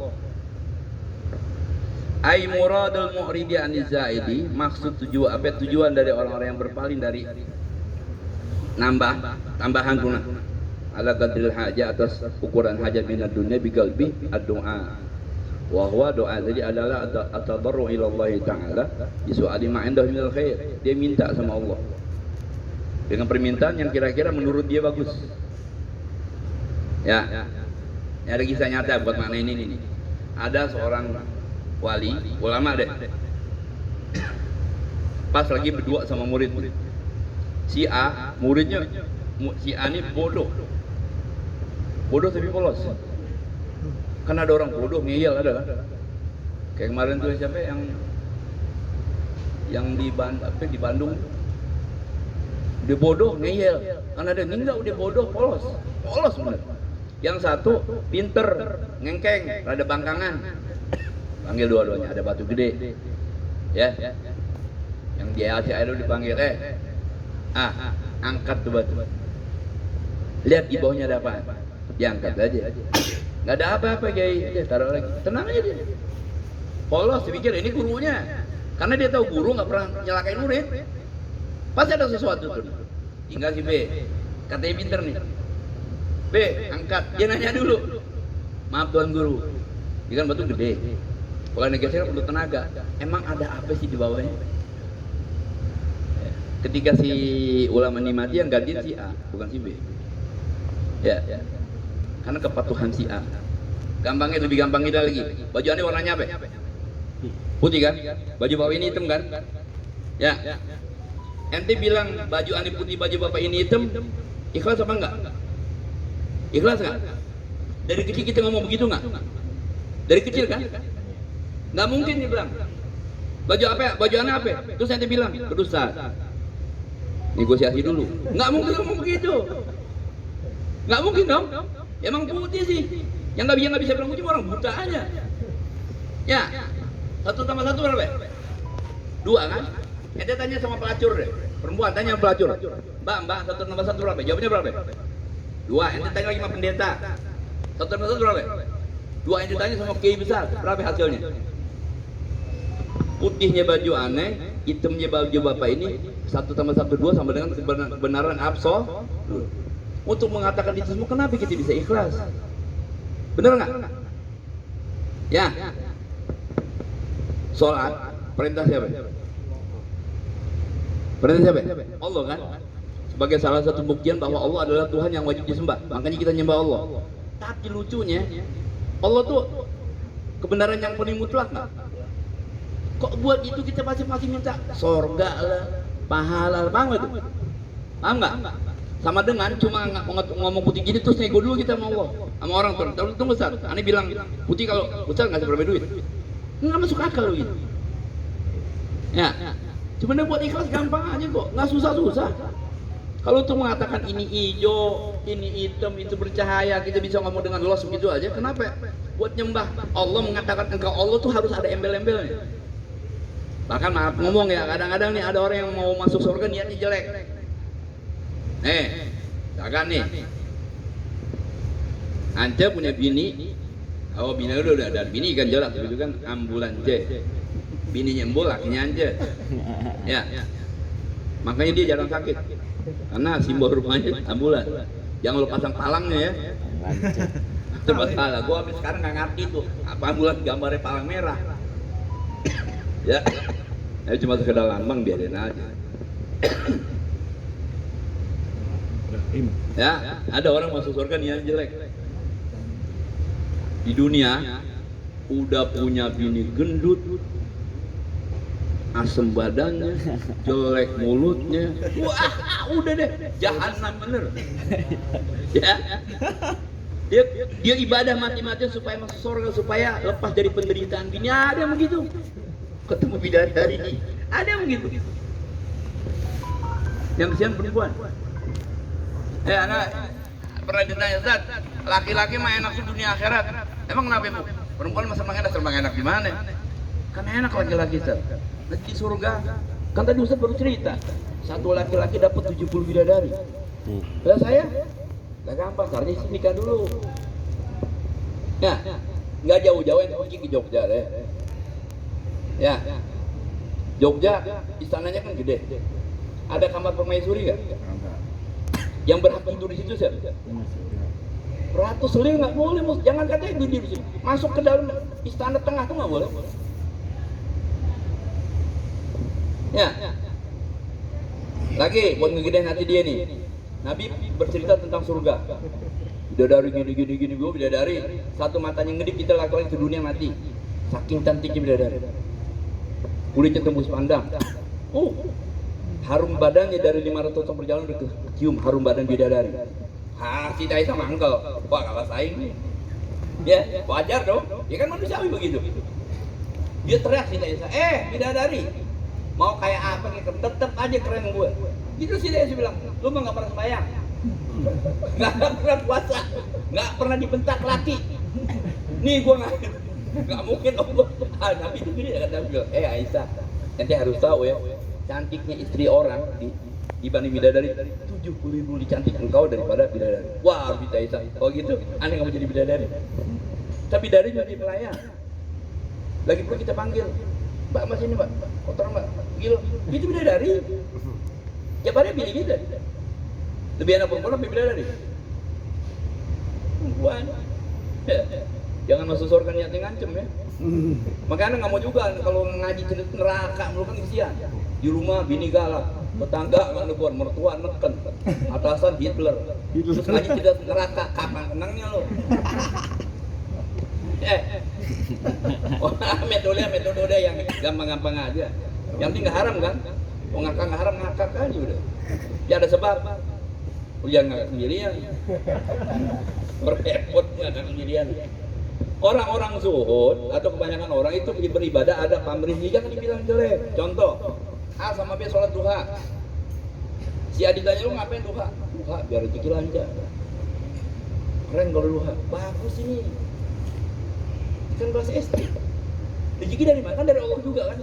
Ai muradul mu'ridi anizaidi, maksud tujuan dari orang-orang yang berpaling dari tambahan guna ala qadril hajat atas ukuran hajat minad dunya bi qalbi ad-du'a. Wa huwa doa jadi adalah at-tadarru ila Allah taala bi su'ali ma indahu minal khair. Dia minta sama Allah dengan permintaan yang kira-kira menurut dia bagus. Ya. Ini ada kisah nyata buat makna ini nih. Ada seorang wali, ulama deh. Pas lagi berdua sama murid. Si A, muridnya si A ini bodoh tapi polos. Kan ada orang bodoh ngeyel ada. Kayak kemarin tuh siapa yang di Bandung. Dia bodoh ngeyel. Kan ada enggak udah bodoh polos bener. Yang satu pinter ngengkeng, rada bangkangan. Panggil dua-duanya, ada batu gede. Ya. Yang dia si air dipanggil, angkat tuh batu. Lihat di bawahnya ada apa? Diangkat aja. Nggak ada apa-apa, Kiai. Taruh lagi. Tenang aja dia. Polos dipikir ini gurunya. Karena dia tahu guru nggak pernah nyelakain murid. Pasti ada sesuatu tuh. Tinggal si B. Katanya pinter nih. B, angkat. Dia nanya dulu. Maaf Tuan Guru. Ini kan batu gede. Kalau geser perlu tenaga. Emang ada apa sih di bawahnya? Ketika si ulama ini mati yang gantiin si A, bukan si B. Ya. Karena kepatuhan si A. Gampangnya lebih gampang kita lagi. Baju aneh warnanya apa? Putih kan? Baju bawah ini hitam kan? Ya. Ente bilang baju aneh putih, baju bapak ini hitam, ikhlas apa enggak? Ikhlas enggak? Dari kecil kita ngomong begitu enggak? Dari kecil kan? Nggak mungkin dia bilang baju apa ya? Baju aneh apa ya? Terus ente bilang berdosa. Negosiasi dulu. Nggak mungkin ngomong begitu. Nggak mungkin dong. Emang putih sih. Yang nggak bisa bilang putih orang buta aja. Ya. 1 tambah 1 berapa? 2 kan? Ente tanya sama pelacur deh. Perempuan tanya sama pelacur. Mbak 1 tambah 1 berapa? Jawabnya berapa? 2. Ente tanya lagi sama pendeta. 1 tambah 1 berapa? 2. Ente tanya sama kiai besar. Berapa hasilnya? Putihnya baju aneh, hitamnya baju bapak ini 1 tambah 1 2 sama dengan kebenaran absolut. Untuk mengatakan itu semua, kenapa kita bisa ikhlas? Benar nggak? Ya. Sholat perintah siapa? Perintah siapa? Allah kan? Sebagai salah satu buktian bahwa Allah adalah Tuhan yang wajib disembah. Makanya kita nyembah Allah. Tapi lucunya, Allah tuh kebenaran yang paling mutlak nggak? Kok buat itu kita masing-masing minta sorga lah, pahala, paham nggak tuh? Paham nggak? sama dengan cuma ngomong putih gini terus nego dulu kita sama Allah, sama orang tuh. Tunggu Ustaz, Ane bilang putih kalau Ustaz nggak berapa duit, nggak masuk akal gitu. Ya, cuma buat ikhlas gampang aja kok, nggak susah-susah. Kalau untuk mengatakan ini hijau, ini hitam, itu bercahaya, kita bisa ngomong dengan los begitu aja. Kenapa? Buat nyembah Allah mengatakan engkau Allah tuh harus ada embel-embelnya. Bahkan maaf ngomong ya, kadang-kadang nih ada orang yang mau masuk surga niatnya jelek. Misalkan nih, Ance punya bini, bini udah ada bini kan jelas, itu kan ambulan C, bininya embul, lakinya Ance, ya, makanya dia jarang sakit, karena simbol rumahnya ambulan. Jangan lo pasang palangnya ya, itu masalah. Gua habis sekarang nggak ngerti tuh apa ambulan gambarnya palang merah, ya, cuma sekedar lambang biarin aja. Ya, ada orang masuk surga niat jelek. Di dunia udah punya bini gendut, asem badannya, jelek mulutnya. Wah, udah deh, jahanam bener. Ya. Dia ibadah mati-matian supaya masuk surga, supaya lepas dari penderitaan bini. Ada yang begitu. Ketemu bidadari ini, ada yang begitu. Yang kesian perempuan. Anak pernah ditanya, Ustaz, laki-laki mah enak di dunia akhirat. Emang kenapa, Bu? Perempuan masa terbang enak di mana? Kan enak laki-laki, Ustaz. Di surga. Kan tadi Ustaz baru cerita, satu laki-laki dapat 70 bidadari. Lah saya enggak gampang, caranya nikah dulu. Nah, enggak jauh-jauh yang pergi ke Jogja deh. Ya. Jogja istananya kan gede. Ada kamar permaisuri enggak? Yang berhak tidur di situ siapa? Ratu Selir nggak boleh, jangan katanya tidur di situ. Masuk ke dalam istana tengah tuh nggak boleh. Ya. Lagi buat ngegedein hati dia nih. Nabi bercerita tentang surga. Bidadari gini, gua bidadari. Satu matanya ngedip, kita laki-laki di dunia mati. Saking cantiknya bidadari. Kulitnya tembus pandang. Harum badannya dari 500 tahun perjalanan udah kecium harum badan bidadari. Si Daisa mangkel, wah kalah saing nih. Ya, wajar dong. Ya kan manusiawi begitu. Dia teriak si Daisa, bidadari, mau kayak apa nih? Tetep aja keren gue. Gitu si Daisa bilang, lu mah nggak pernah sembahyang, nggak pernah puasa, nggak pernah dibentak laki. Nih gue nggak mungkin Allah. Nabi itu gini ya, Nabi bilang, Aisyah, nanti harus tahu ya. Cantiknya istri orang dibanding bidadari 70.000 dicantik engkau daripada bidadari. Wah, bisa Isa. Oh gitu, aneh nggak mau jadi bidadari. Tapi bidadari jadi pelayan. Lagi pula kita panggil, Mbak Mas ini Mbak, kotor Mbak, gila. Itu bidadari. Ya pada pilih kita. Lebih enak perempuan lebih bidadari. Perempuan. Jangan masuk surga niatnya ngancem ya. Makanya nggak mau juga kalau ngaji cendet neraka melulu kan kesian. Di rumah bini galak, tetangga nggak negur, mertua neken, atasan Hitler. Terus ngaji cendet neraka, kapan tenangnya lo? Metode yang gampang-gampang aja. Yang penting nggak haram kan? Mau ngakak nggak haram, ngakak aja udah. Ya ada sebab. Jangan ngakak sendirian. Berepot ngakak sendirian. Orang-orang zuhud atau kebanyakan orang itu beribadah ada pamrih, jangan dibilang jelek. Contoh, A sama B sholat duha. Si Adi tanya, lu ngapain duha? Duha biar rezeki lancar. Keren kalau duha. Bagus ini. Kan bahasa SD. Rezeki dari mana? Kan dari Allah juga kan.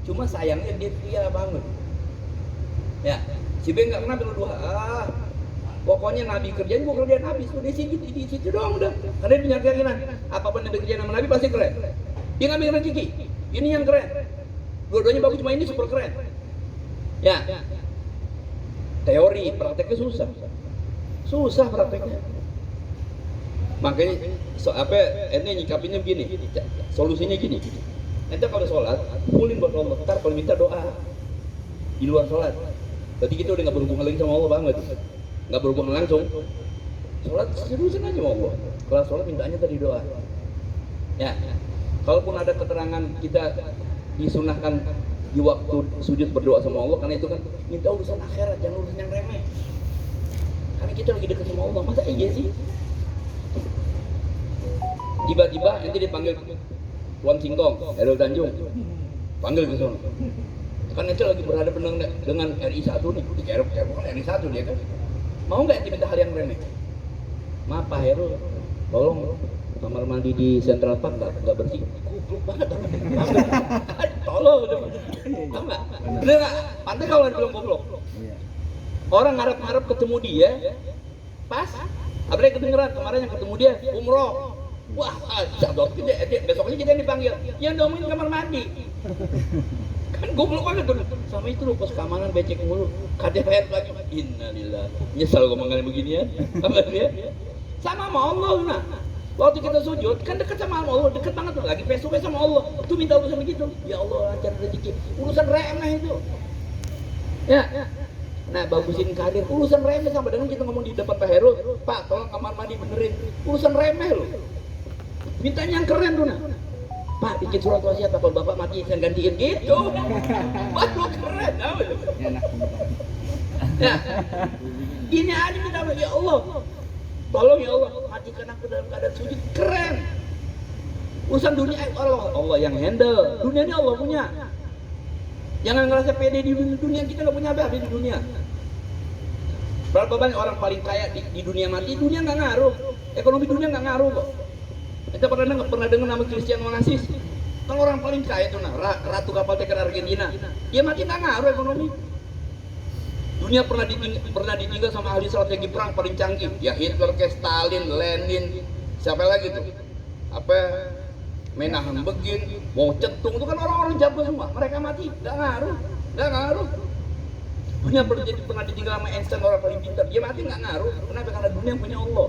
Cuma sayangnya dia bangun. Ya, si B nggak kenapa duha. Pokoknya Nabi kerjain, gua kerjain habis. Udah di situ doang udah. Karena dia punya keyakinan, apapun yang dikerjain sama Nabi pasti keren. Dia ngambil rezeki. Ini yang keren. Dua-duanya bagus, cuma ini super keren. Ya. Teori, prakteknya susah. Susah prakteknya. Makanya ente nyikapinnya begini. Solusinya gini. Ente kalau sholat, pulin buat Allah. Ntar kalau minta doa di luar sholat. Berarti kita udah nggak berhubungan lagi sama Allah banget. Nggak berhubungan langsung. Sholat seriusin aja sama Allah. Kalau sholat mintanya tadi doa. Ya. Kalaupun ada keterangan kita disunahkan di waktu sujud berdoa sama Allah, karena itu kan minta urusan akhirat, jangan urusan yang remeh. karena kita lagi dekat sama Allah. Masa iya sih? Tiba-tiba nanti dipanggil Tuan Singkong, Erol Tanjung, panggil ke sana. Kan nanti lagi berhadapan dengan RI 1 nih, dikerok-kerok RI 1 dia kan. Mau nggak ente minta hal yang remeh? Maaf Pak Heru, tolong kamar mandi di Central Park nggak bersih. Goblok banget. Tolong, tahu nggak? Bener nggak? Pantai kalau dibilang goblok. Orang ngarep-ngarep ketemu dia, pas, apalagi kedengeran kemarin yang ketemu dia umroh. Wah, jadwal dia besoknya kita yang dipanggil, yang diomongin kamar mandi. Kan goblok banget tuh. Sama itu loh, pos keamanan becek mulu. KDPR lagi. Innalillah. Nyesal gue mengenai beginian. Apa dia? Sama Allah nah. Waktu kita sujud kan dekat sama Allah, dekat banget tuh. Lagi face-to-face sama Allah. Tuh minta urusan begitu. Ya Allah, lancar rezeki. Urusan remeh itu. Ya. Nah, bagusin karir. Urusan remeh sama dengan kita ngomong di depan Pak Heru. Pak, tolong kamar mandi benerin. Urusan remeh loh. Mintanya yang keren tuh nah. Pak, bikin surat wasiat kalau bapak mati saya gantiin gitu. Waduh keren, ya. Gini aja minta ya Allah, tolong ya Allah, matikan aku dalam keadaan sujud. Keren. Urusan dunia Allah yang handle. Dunia ini Allah punya. Jangan ngerasa pede di dunia, kita nggak punya apa-apa di dunia. Berapa banyak orang paling kaya di dunia mati, dunia nggak ngaruh. Ekonomi dunia nggak ngaruh kok. Kita pernah dengar nama Cristiano Onassis. Kan orang paling kaya itu nah, ratu kapal tanker Argentina. Dia mati nggak ngaruh ekonomi. Dunia pernah ditinggal sama ahli strategi perang paling canggih. Ya Hitler, Stalin, Lenin, siapa lagi tuh? Apa Menahem Begin, Mao Zedong itu kan orang-orang jago semua. Mereka mati nggak ngaruh. Dunia pernah ditinggal sama Einstein, orang paling pintar. Dia mati nggak ngaruh. Kenapa? Karena dunia punya Allah.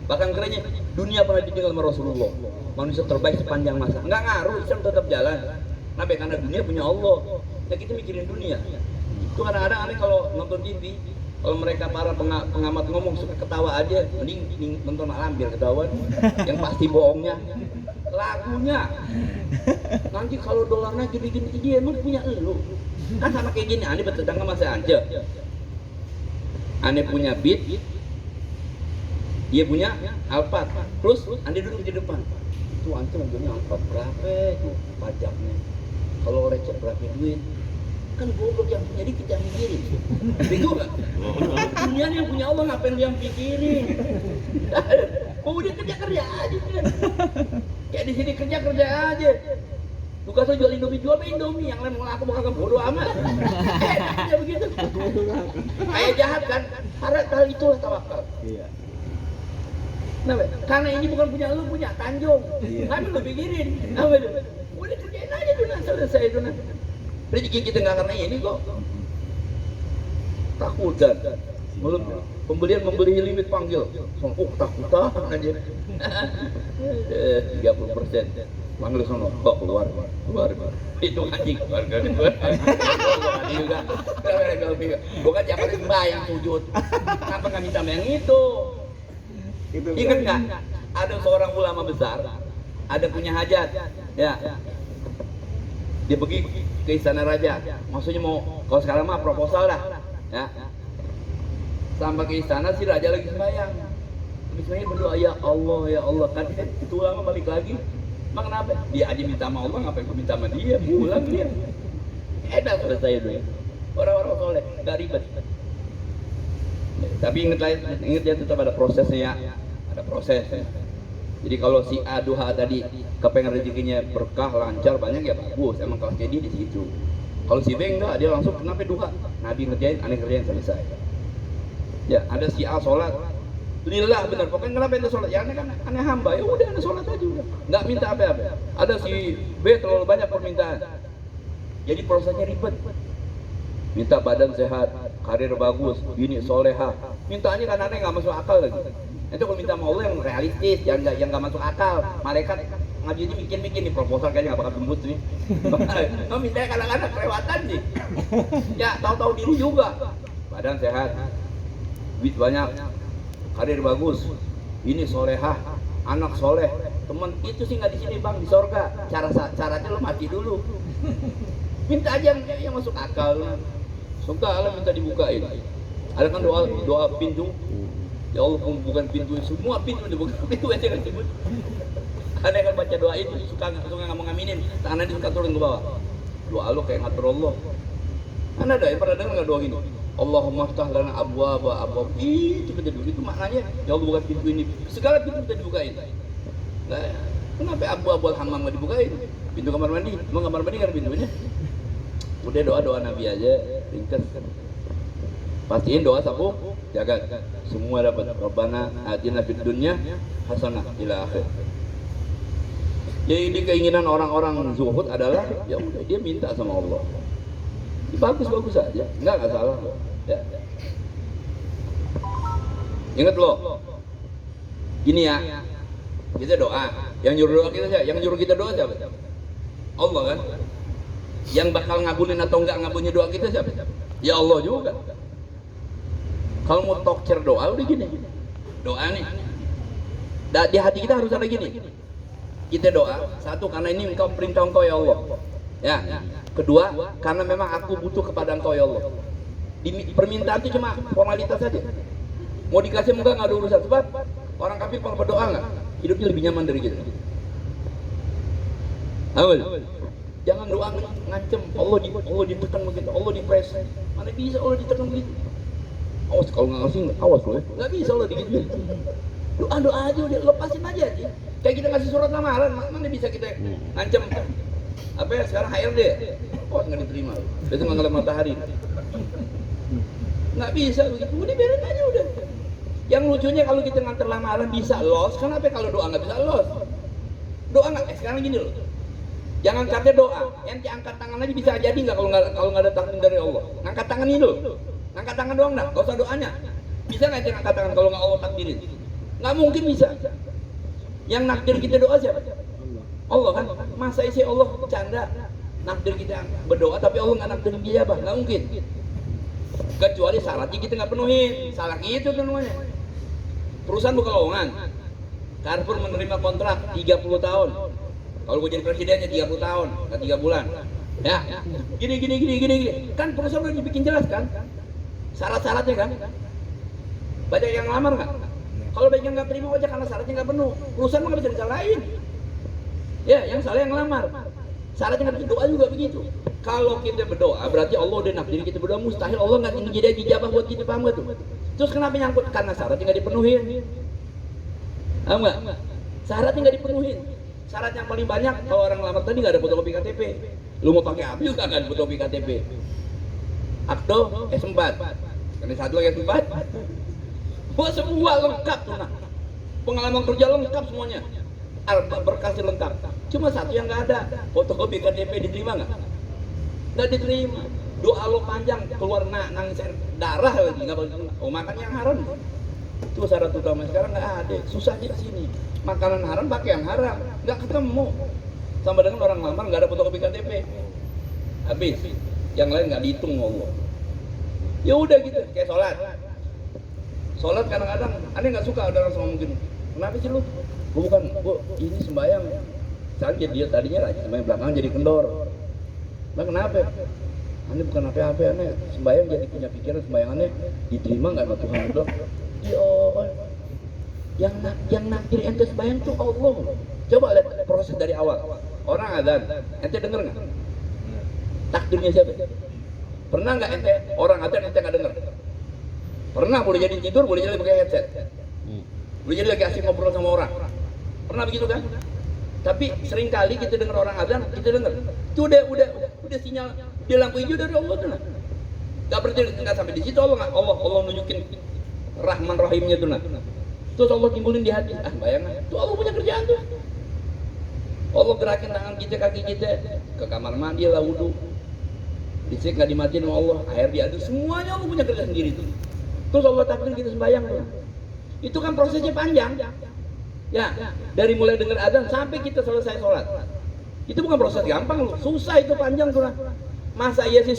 Bahkan kerennya, dunia pernah ditinggal sama Rasulullah, manusia terbaik sepanjang masa. Nggak ngaruh, Islam tetap jalan. Kenapa? Karena dunia punya Allah. Ya kita mikirin dunia. Itu kadang-kadang aneh kalau nonton TV, kalau mereka para pengamat ngomong suka ketawa aja, mending nonton Malampir ketahuan. Yang pasti bohongnya lagunya. Nanti kalau dolarnya gini-gini, dia emang punya elu. Kan sama kayak gini, aneh bertetangga masih aja. Aneh punya Beat, dia punya Alphard, terus Andi duduk di depan. Itu antum mobilnya Alphard berapa itu pajaknya? Kalau receh berapa duit? Kan goblok yang punya dikit yang mikirin. Bingung nggak? Dunia yang punya Allah ngapain yang pikirin? Mau dia kerja aja kan? Kayak di sini kerja aja. Tugas lo jual Indomie, yang lain mau aku mau kagak bodoh amat. Kerja begitu. Kayak jahat kan? Hal itulah tawakal. Iya. Nah, karena ini bukan punya lu, punya Tanjung. Kami lu pikirin. Apa itu? Udah kerjain aja tuh nah, selesai tuh nah. Rezeki kita nggak karena ini kok. Takutan. Belum membeli limit panggil. Takutan aja. 30%. Panggil sono, kok keluar. Itu anjing keluarga juga. Bukan siapa yang sujud. Kenapa nggak minta yang itu? Ingat nggak? Ada seorang ulama besar, ada punya hajat, ya. Dia pergi ke istana raja. Maksudnya mau, kalau sekarang mah proposal dah, ya. Sampai ke istana si raja lagi sembahyang. Bismillah berdoa, ya Allah. Kan itu ulama balik lagi. Emang kenapa? Dia aja minta sama Allah, ngapain aku minta sama dia? Pulang dia. Enak selesai dulu. Orang-orang soleh, nggak ribet. Tapi ingat ya tetap ada prosesnya ya. Ada proses. Jadi kalau si A duha tadi kepengen rezekinya berkah, lancar, banyak ya bagus. Emang kelas jadi di situ. Kalau si B enggak, dia langsung kenapa duha? Nabi ngerjain, aneh kerjain selesai. Ya, ada si A sholat. Lillah benar. Pokoknya kenapa ente sholat? Ya aneh kan aneh hamba. Ya udah aneh sholat aja udah. Nggak minta apa-apa. Ada si B terlalu banyak permintaan. Jadi prosesnya ribet. Minta badan sehat, karir bagus, bini soleha. Mintanya kan aneh nggak masuk akal lagi. Itu kalau minta sama Allah yang realistis, yang nggak masuk akal. Malaikat ngajuin mikir nih proposal kayaknya nggak bakal tembus nih. No mintanya kadang-kadang kelewatan sih. Ya tahu-tahu diri juga. Badan sehat, duit banyak, karir bagus, ini soleha, anak soleh, temen itu sih nggak di sini bang, di sorga. Caranya lo mati dulu. Minta aja yang masuk akal. Suka Allah minta dibukain. Ada kan doa pintu. Ya Allah, bukan pintu, semua pintu bukan pintu aja kan disebut. Ada yang baca doa itu suka ngomong aminin, tangannya suka turun ke bawah. Doa lo kayak ngatur Allah. Ada yang pernah dengar nggak doa gini? Allahumma ftah lana abwaaba itu kita dulu itu maknanya ya Allah bukan pintu ini, segala pintu kita dibukain. Nah, kenapa abwaabul hammam nggak dibukain? Pintu kamar mandi, emang kamar mandi nggak ada pintunya? Udah doa Nabi aja, ringkas. Pastiin doa sapu, jaga semua dapat. Rabbana atina fid dunya hasanah ila akhir. Jadi keinginan orang-orang zuhud adalah ya udah dia minta sama Allah. Bagus-bagus aja, enggak salah kok. Ya. Ingat loh, gini ya, kita doa. Yang nyuruh doa kita siapa? Yang nyuruh kita doa siapa? Allah kan. Yang bakal ngabulin atau enggak ngabulin doa kita siapa? Ya Allah juga. Kalau mau tokcer doa udah gini, doa nih. Di hati kita harus ada gini. Kita doa, satu karena ini engkau perintah engkau ya Allah. Ya. Kedua, karena memang aku butuh kepada engkau ya Allah. Permintaan itu cuma formalitas saja. Mau dikasih enggak ada urusan. Sebab orang kafir kalau berdoa enggak, hidupnya lebih nyaman dari kita. Awal. Jangan doa ngancem, Allah ditekan begitu, Allah dipres. Mana bisa Allah ditekan begitu? Awas kalau nggak ngasih, awas loh ya. Nggak bisa Allah digituin. Doa aja udah, lepasin aja. Kayak kita ngasih surat lamaran, mana bisa kita ngancem? Apa ya sekarang HRD? Oh nggak diterima, besok nggak ngeliat matahari. Nggak bisa begitu, udah biarin aja udah. Yang lucunya kalau kita nganter lamaran bisa loss, kenapa kalau doa nggak bisa loss? Doa nggak, sekarang gini loh. Jangan kata doa, ente angkat tangan aja bisa jadi nggak kalau nggak ada takdir dari Allah. Angkat tangan ini loh, angkat tangan doang dah, nggak usah doanya. Bisa nggak ente angkat tangan kalau nggak Allah takdirin? Nggak mungkin bisa. Yang nakdir kita doa siapa? Allah kan. Masa isi Allah bercanda nakdir kita berdoa tapi Allah nggak nakdirin dia apa? Nggak mungkin. Kecuali syaratnya kita nggak penuhin, salah gitu kan namanya. Perusahaan buka lowongan, Carrefour menerima kontrak 30 tahun. Kalau gue jadi presidennya 30 tahun, ke 3 bulan. Ya, gini. Kan perusahaan udah dibikin jelas kan? Syarat-syaratnya kan? Banyak yang ngelamar nggak? Kalau banyak yang nggak terima aja karena syaratnya nggak penuh. Perusahaan nggak bisa disalahin. Ya, yang salah yang ngelamar. Syaratnya nggak berdoa juga begitu. Kalau kita berdoa, berarti Allah udah nakdir kita berdoa. Mustahil Allah nggak jadi ijabah buat kita, paham nggak tuh? Terus kenapa nyangkut? Karena syaratnya nggak dipenuhin. Paham nggak? Syaratnya nggak dipenuhin. Syarat yang paling banyak kalau orang ngelamar tadi nggak ada fotokopi KTP. Lu mau pakai apa juga nggak ada fotokopi KTP. Akto S4. Karena satu lagi S4. Wah semua lengkap tuh nah. Pengalaman kerja lengkap semuanya. Berkasnya lengkap. Cuma satu yang nggak ada. Fotokopi KTP diterima nggak? Nggak diterima. Doa lo panjang keluar nangis darah lagi nggak boleh. Oh makan yang haram. Itu syarat utama sekarang nggak ada. Susah di sini. Makanan haram pakai yang haram, nggak ketemu. Sama dengan orang lamar nggak ada fotokopi KTP, habis. Yang lain nggak dihitung Allah. Ya udah gitu, kayak sholat kadang-kadang, aneh nggak suka ada orang ngomong gini. Kenapa sih lu? Bukan, ini sembahyang. Sakit dia tadinya lah, sembahyang belakangan jadi kendor. Nah kenapa? Aneh bukan apa-apa, aneh sembahyang jadi punya pikiran sembayangannya diterima nggak sama Tuhan bilang. Ya Allah. Yang nakdir ente sembahyang tuh Allah. Coba lihat proses dari awal. Orang adzan, ente denger nggak? Takdirnya siapa? Pernah nggak ente orang adzan ente nggak denger? Pernah, boleh jadi tidur, boleh jadi pakai headset, boleh jadi lagi asik ngobrol sama orang. Pernah begitu kan? Tapi sering kali kita dengar orang adzan, kita denger. Itu udah sinyal dia lampu hijau dari Allah tuh. Gak berarti nggak sampai di situ Allah nunjukin Rahman Rahimnya tuh nah. Terus Allah timbulin di hati, bayangkan, itu Allah punya kerjaan tuh. Allah gerakin tangan kita, kaki kita ke kamar mandi lah, wudhu. Listrik nggak dimatiin sama Allah, air diaduk, semuanya Allah punya kerja sendiri tuh. Terus Allah takdir kita sembahyang tuh. Itu kan prosesnya panjang. Ya, dari mulai dengar adzan sampai kita selesai sholat. Itu bukan proses gampang loh, susah itu panjang tuh. Masa iya sih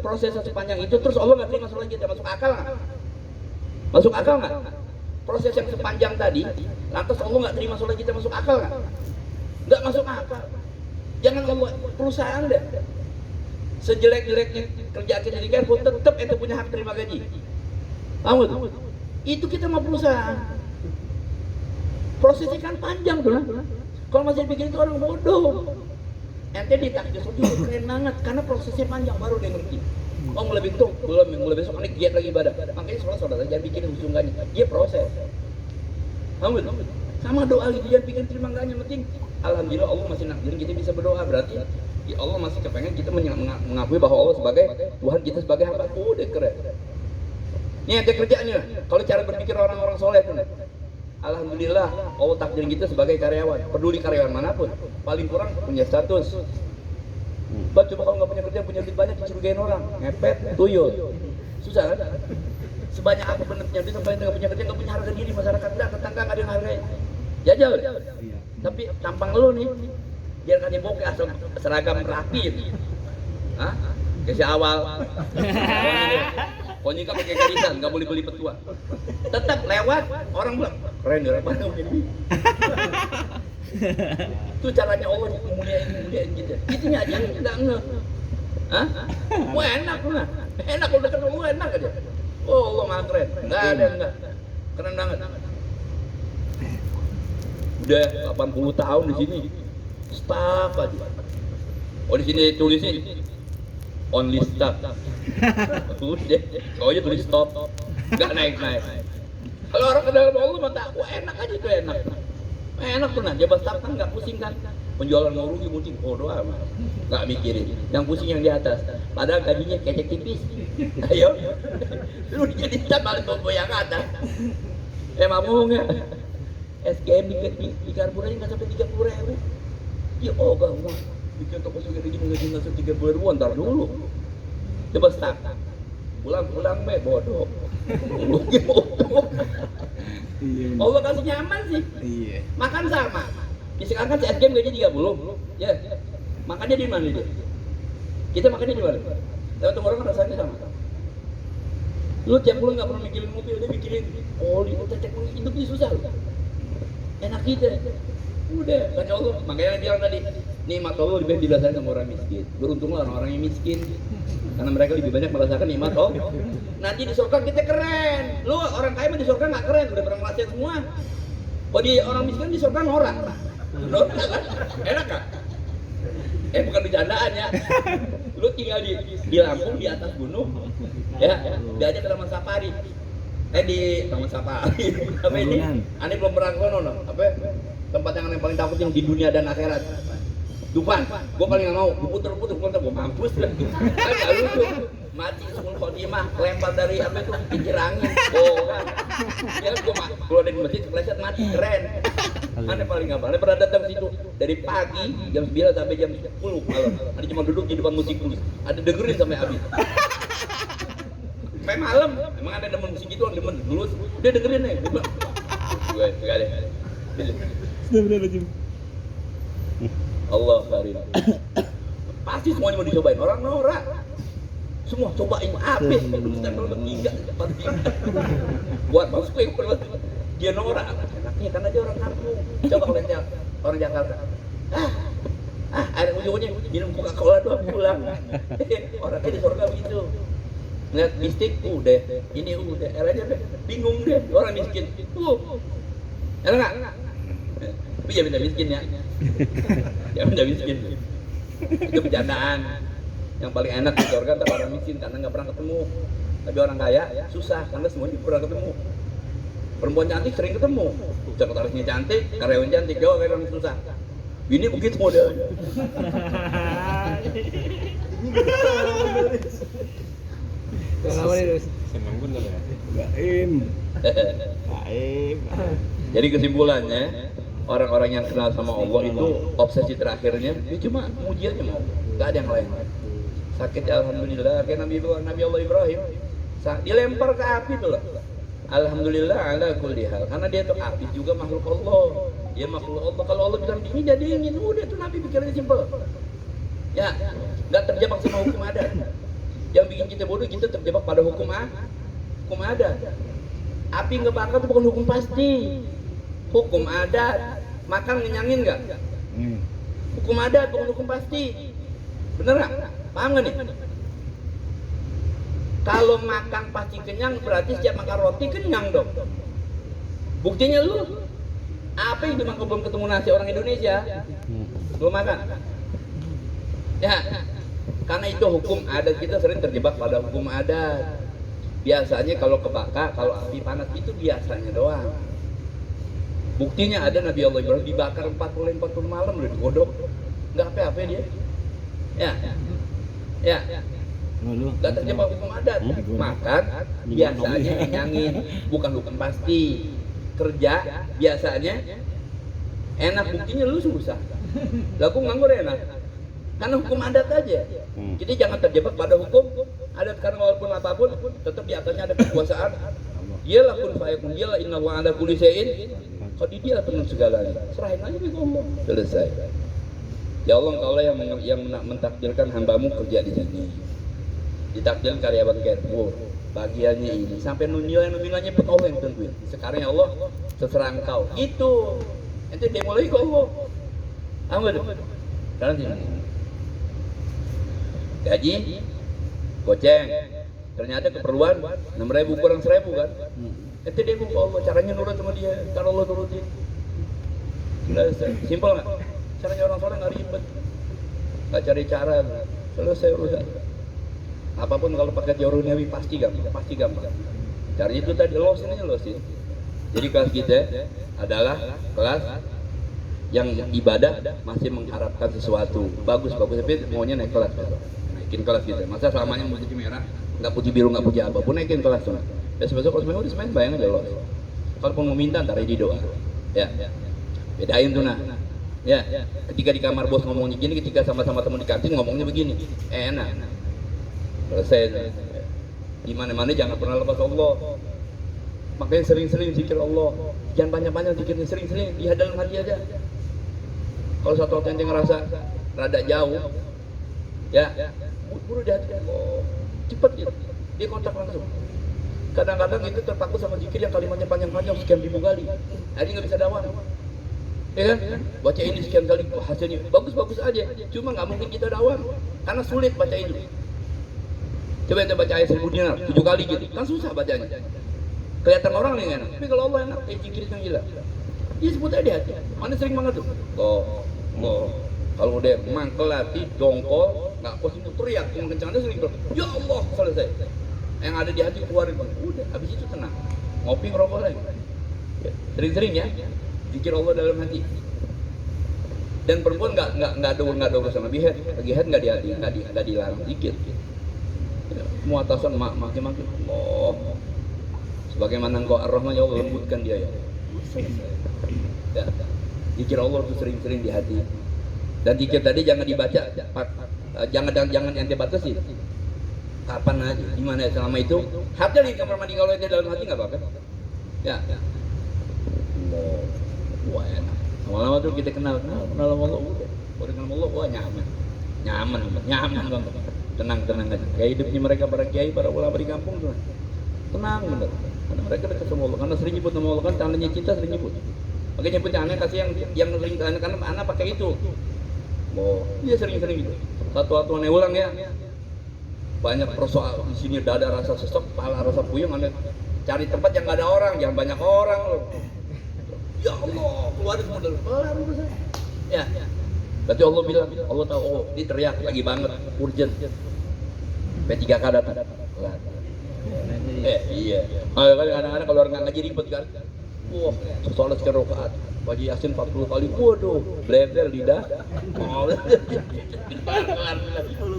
proses sepanjang itu terus Allah nggak terima sholat kita, masuk akal nggak? Masuk akal nggak? Proses yang sepanjang tadi, lantas Allah nggak terima sholat kita, masuk akal nggak? Nggak masuk akal. Jangan Allah perusahaan deh. Sejelek-jeleknya kerja kita di Carrefour, tetap ente punya hak terima gaji. Paham nggak tuh? Itu kita mau berusaha. Prosesnya kan panjang tuh lah. Kalau masih bikin itu orang bodoh. Ente ditakdir juga keren banget karena prosesnya panjang baru dia ngerti. Oh mulai besok ini giat lagi ibadah. Makanya saudara jangan bikin husunggannya. Dia proses. Paham nggak? Sama doa gitu jangan bikin terima enggaknya, penting alhamdulillah Allah masih nakdirin kita bisa berdoa, berarti ya Allah masih kepengen kita mengakui bahwa Allah sebagai Tuhan, kita sebagai hamba. Udah keren. Ini ente kerjanya. Kalau cara berpikir orang-orang soleh tuh, alhamdulillah Allah takdirin kita sebagai karyawan. Peduli karyawan manapun, paling kurang punya status. Coba kalau nggak punya kerja, punya duit banyak, dicurigain orang, ngepet, tuyul, susah kan? Sebanyak apa benernya duit sampai nggak punya kerja, nggak punya harga diri masyarakat, nggak tetangga nggak ada yang hargai. Jajal. Tapi tampang lu nih, biar kan bokeh asal seragam rapi. Hah? Kayak si awal. Pokoknya kan pakai garisan, nggak boleh beli petua. Tetap lewat, orang bilang keren ya, mana begini. Itu caranya Allah memuliain kita. Itunya aja nggak ngeh. Hah? Wah enak lah. Enak udah ketemu enak aja. Oh Allah maha keren. Nggak ada enggak. Keren banget. Udah 80 tahun di sini. Staff aja. Oh di sini tulisnya only staff. Udah, soalnya tulis stop. Nggak naik. Kalau orang ke dalam Allah mah tak, wah enak aja itu enak. Enak tuh nah, jabat staff kan nggak pusing kan. Penjualan mau rugi mungkin bodoh amat. Nggak mikirin. Yang pusing yang di atas. Padahal gajinya kecek tipis. Ayo. Lu jadi staff malah bobo yang atas. Mau nggak? SKM di Karpura nggak sampai 30.000. Ya gak. Bikin toko segede gini nggak sampai 30.000, ntar dulu. Coba start. Pulang bodoh. Allah kasih nyaman sih. Iya. Makan sama. Sekarang kan si SKM gajinya 30. Ya. Makannya di mana dia? Kita makannya di mana? Lewat orang kan rasanya sama. Lu tiap bulan nggak perlu mikirin mobil, dia mikirin oli, cek hidupnya susah loh. Enak kita. Udah, kata Allah. Makanya dia bilang tadi, nikmat Allah lebih dirasakan sama orang miskin. Beruntunglah orang-orang yang miskin, karena mereka lebih banyak merasakan nikmat Allah. Nanti di surga kita keren. Lu orang kaya mah di surga nggak keren, udah pernah ngerasain semua. Oh di orang miskin di surga norak. Norak kan? Enak kan? Bukan bercandaan ya. Lu tinggal di Lampung di atas gunung, ya, dia aja ke Taman Safari. Di Taman Safari. Apa ini? Aneh belum pernah ke sono, no. Apa? Tempat yang aneh paling takut yang di dunia dan akhirat. Dufan, gue paling nggak mau, diputer-puter, gue mampus lah. Kan nggak lucu, mati semua khotimah, lempar dari apa itu kincir angin, kan? Ya gue keluar dari masjid, kepleset mati, keren. Aneh paling nggak, aneh pernah datang ke situ dari pagi jam 9 sampai jam 10 malam. Ada cuma duduk di depan musik dulu, ada dengerin sampai habis. Sampai malam, emang ada demen musik itu, orang demen dulu, dia dengerin nih. Gue gak deh. Bener aja. Allah karim. Pasti semuanya mau dicobain, orang norak. Semua cobain habis, kita bertiga, buat masuk dia norak. Enaknya karena dia orang kampung. Coba kalau orang Jakarta. Ada ujung-ujungnya minum Coca-Cola doang pulang. Orangnya di surga begitu. Ngeliat mistik, udah, ini udah, aja bingung deh, orang miskin. Enak nggak? Tapi ya benda miskin ya. Ya benda miskin. Itu bercandaan. Yang paling enak di surga adalah orang miskin karena nggak pernah ketemu. Tapi orang kaya susah karena semuanya pernah ketemu. Perempuan cantik sering ketemu. Sekretarisnya cantik, karyawan cantik, jauh karyawan susah. Ini begitu modelnya. Seneng bener ya. Gaim. Jadi kesimpulannya, orang-orang yang kenal sama Allah itu obsesi terakhirnya dia cuma muji aja mau, nggak ada yang lain. Sakit alhamdulillah, kayak Nabi Allah Ibrahim, dilempar ke api tuh lah. Alhamdulillah ala kulli hal, karena dia tuh api juga makhluk Allah. Dia makhluk Allah. Kalau Allah bilang dingin, jadi dingin. Udah tuh Nabi pikirannya simpel. Ya, nggak terjebak sama hukum adat. Yang bikin kita bodoh, kita terjebak pada hukum adat. Api ngebakar itu bukan hukum pasti. Hukum adat, makan ngenyangin nggak? Hukum adat bukan hukum pasti. Bener nggak? Paham nggak nih? Kalau makan pasti kenyang, berarti setiap makan roti kenyang dong. Buktinya lu apa itu makan belum ketemu nasi orang Indonesia? Belum makan. Ya, karena itu hukum adat, kita sering terjebak pada hukum adat. Biasanya kalau kebakar, kalau api panas itu biasanya doang. Buktinya ada Nabi Allah Ibrahim dibakar 40 malam udah digodok. Enggak apa-apa dia. Ya. Enggak terjebak hukum adat. Makan biasanya kenyangin, bukan hukum pasti. Kerja biasanya enak, buktinya lu susah. Lagu nganggur enak. Karena hukum adat aja. Jadi jangan terjebak pada hukum adat, karena walaupun apapun tetap di atasnya ada kekuasaan. Dialah kun fayakun, dialah innahu ala kulli syai'in qadir, dia penuh segalanya. Serahin aja ke Allah. Selesai. Ya Allah, engkau lah yang mentakdirkan hambamu kerja di sini. Ditakdirkan karyawan Carrefour, bagiannya ini sampai nilainya pun Allah yang tentuin. Sekarang ya Allah, terserah engkau. Itu. Ente demo lagi ke Allah. Amin. Sekarang sini. Gaji goceng, ternyata keperluan 6.000 kurang 1.000 kan. Ente demo ke Allah, caranya nurut sama dia, cara Allah turutin. Simpel nggak? Caranya orang soleh nggak ribet, nggak cari cara, selesai urusan. Apapun kalau pakai jauh nawi pasti gampang. Caranya itu tadi, losin. Jadi kelas kita adalah kelas yang ibadah masih mengharapkan sesuatu bagus, tapi maunya naik kelas, naikin kelas kita. Masa selamanya mau putih merah, nggak putih biru, nggak putih apa pun, naikin kelas tuh. Besok kalau udah semain bayang aja loh. Kalaupun mau minta ntar di doa, ya bedain tuh nah. Ya, ketika di kamar bos ngomongnya gini, ketika sama-sama teman di kantin ngomongnya begini, enak. Selesai. Di mana-mana jangan pernah lepas Allah. Makanya sering-sering zikir Allah. Jangan banyak-banyak zikirnya, sering-sering di dalam hati aja. Kalau satu waktu yang ngerasa rada jauh, ya, buru di hati. Oh, cepet dia kontak langsung. Kadang-kadang itu terpaku sama zikir yang kalimatnya panjang-panjang sekian ribu kali. Akhirnya nggak bisa dawam. Ya kan? Baca ini sekian kali, hasilnya bagus-bagus aja. Cuma nggak mungkin kita dawam karena sulit baca itu. Coba ente baca ayat 1000 dinar 7 kali gitu, kan susah bacanya. Kelihatan orang nih enak, tapi kalau Allah enak, zikir yang gila. Dia sebut aja di hati. Mana sering banget tuh. Kalau udah mangkel hati, dongkol, nggak posisi teriak, yang kencangnya sering tuh. Ya Allah, selesai. Yang ada di hati keluarin, udah, habis itu tenang. Ngopi ngerokok lagi. Sering-sering ya, zikir Allah dalam hati. Dan perempuan nggak ada urusan lebih head, lagi head nggak dilarang zikir. Muatasan maki-maki Allah, sebagaimana engkau Ar-Rahman ya Allah, lembutkan dia ya. Zikir Allah itu sering-sering di hati. Dan zikir tadi jangan dibaca, jangan ente batasi. Kapan aja, gimana ya, selama itu hati di kamar mandi, kalau ente dalam hati nggak apa-apa. Ya. Wah enak. Lama-lama tuh kita kenal sama Allah. Udah kenal Allah, wah nyaman banget. Tenang aja. Kayak hidupnya mereka para kiai, para ulama di kampung tuh. Tenang bener. Karena mereka dekat sama Allah. Karena sering nyebut nama Allah, kan tandanya cinta sering nyebut. Makanya nyebutnya anak kasih yang sering ke anak pakai itu. Oh, dia sering-sering gitu. Satu-satu aneh ulang ya. Banyak persoalan di sini, dada rasa sesek, kepala rasa puyeng, aneh cari tempat yang nggak ada orang, jangan banyak orang loh. Ya Allah, keluarin modal kelar urusan. Ya. Berarti Allah bilang, Allah tahu, oh dia teriak lagi banget, urgent. P3K datang. Iya. Kadang-kadang kalau orang nggak ngaji ribet kan. Wah, sholat sekian rakaat, baca Yasin 40 kali. Waduh, bleber lidah. Oh,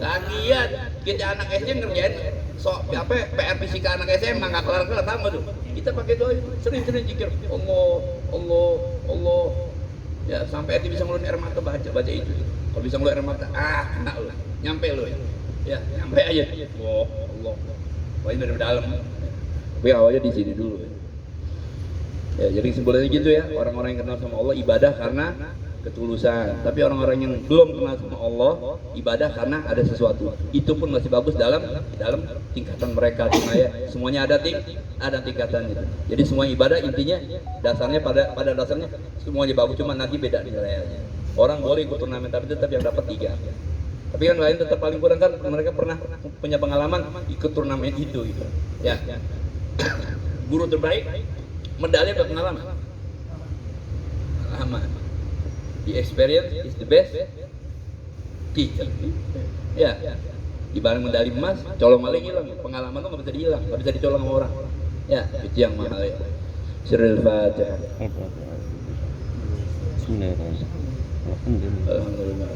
lagian kita anak SD ngerjain PR fisika anak SMA nggak kelar-kelar, sama tuh. Kita pakai doa sering-sering zikir Allah. Ya sampai hati bisa ngeluarin air mata baca itu. Kalau bisa ngeluarin air mata, kena lo, nyampe lo ya. Ya nyampe aja. Allah. Pokoknya dari dalam. Tapi awalnya di sini dulu. Ya jadi kesimpulannya gitu ya. Orang-orang yang kenal sama Allah ibadah karena ketulusan. Tapi orang-orang yang belum kenal sama Allah ibadah karena ada sesuatu. Itu pun masih bagus dalam tingkatan mereka. Cuma ya semuanya ada tingkatan gitu. Jadi semua ibadah intinya dasarnya pada dasarnya semuanya bagus, cuma nanti beda nilainya. Orang boleh ikut turnamen tapi tetap yang dapat 3. Tapi kan lain tetap paling kurang kan mereka pernah punya pengalaman ikut turnamen itu gitu. Ya. Guru terbaik medali atau pengalaman? Pengalaman. The experience is the best teacher. Ya. Ibarat medali emas, colong maling hilang. Pengalaman tuh nggak bisa dihilang, nggak bisa dicolong sama orang. Ya, itu yang mahal ya. Sirrul Fatihah. Bismillahirrahmanirrahim. Alhamdulillah. Alhamdulillah.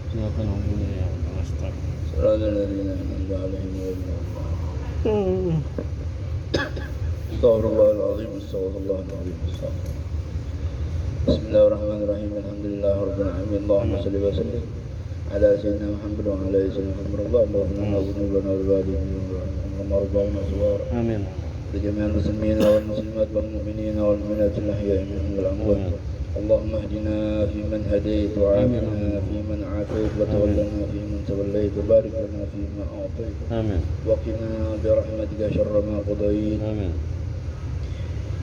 Silakan ngomongnya ya, Ustaz. Assalamualaikum warahmatullahi wabarakatuh. Astaghfirullahaladzim, astaghfirullahaladzim, astaghfirullah. Bismillahirrahmanirrahim. Alhamdulillah rabbil alamin. Allahumma shalli wa sallim ala sayyidina Muhammad wa ala alihi wa sahbihi. Allahumma ighfir lana wa li marḍana suwar. Amin. لجميع المسلمين والمسلمات والمؤمنين والمؤمنات الأحياء منهم والأموات. اللهم اهدنا فيمن هديت وعافنا فيمن عافيت وتولنا فيمن توليت وبارك لنا فيما أعطيت Amin. وقنا برحمتك شر ما قضيت Amin.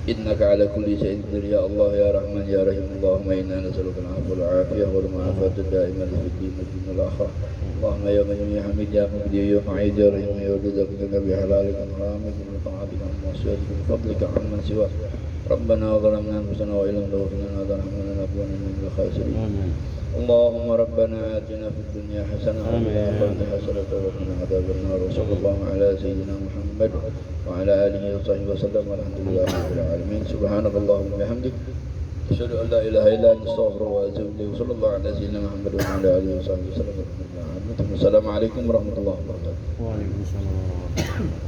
إنك على كل شيء قدير يا الله يا رحمن يا رحيم. اللهم إنا نسألك العفو والعافية والمعافاة الدائمة في الدين والدنيا والآخرة. اللهم يا من يا حميد يا مبدي يا معيد يا رحيم يا رزاق لنا بحلالك وحرامك من طاعتك ومن معصيتك بفضلك عمن سواك. ربنا ظلمنا أنفسنا وإن لم تغفر لنا وترحمنا لنكونن من الخاسرين. Amin. اللهم ربنا آتنا في الدنيا حسنة وفي الآخرة حسنة وقنا عذاب النار. وصلى الله على سيدنا محمد وعلى آله وصحبه وسلم والحمد لله رب العالمين. سبحانك اللهم وبحمدك أشهد أن لا إله إلا أنت أستغفرك وأتوب إليك. وصلى الله على سيدنا محمد وعلى آله وصحبه وسلم والحمد لله. السلام عليكم ورحمة الله وبركاته. Waalaikumsalam warahmatullahi wabarakatuh.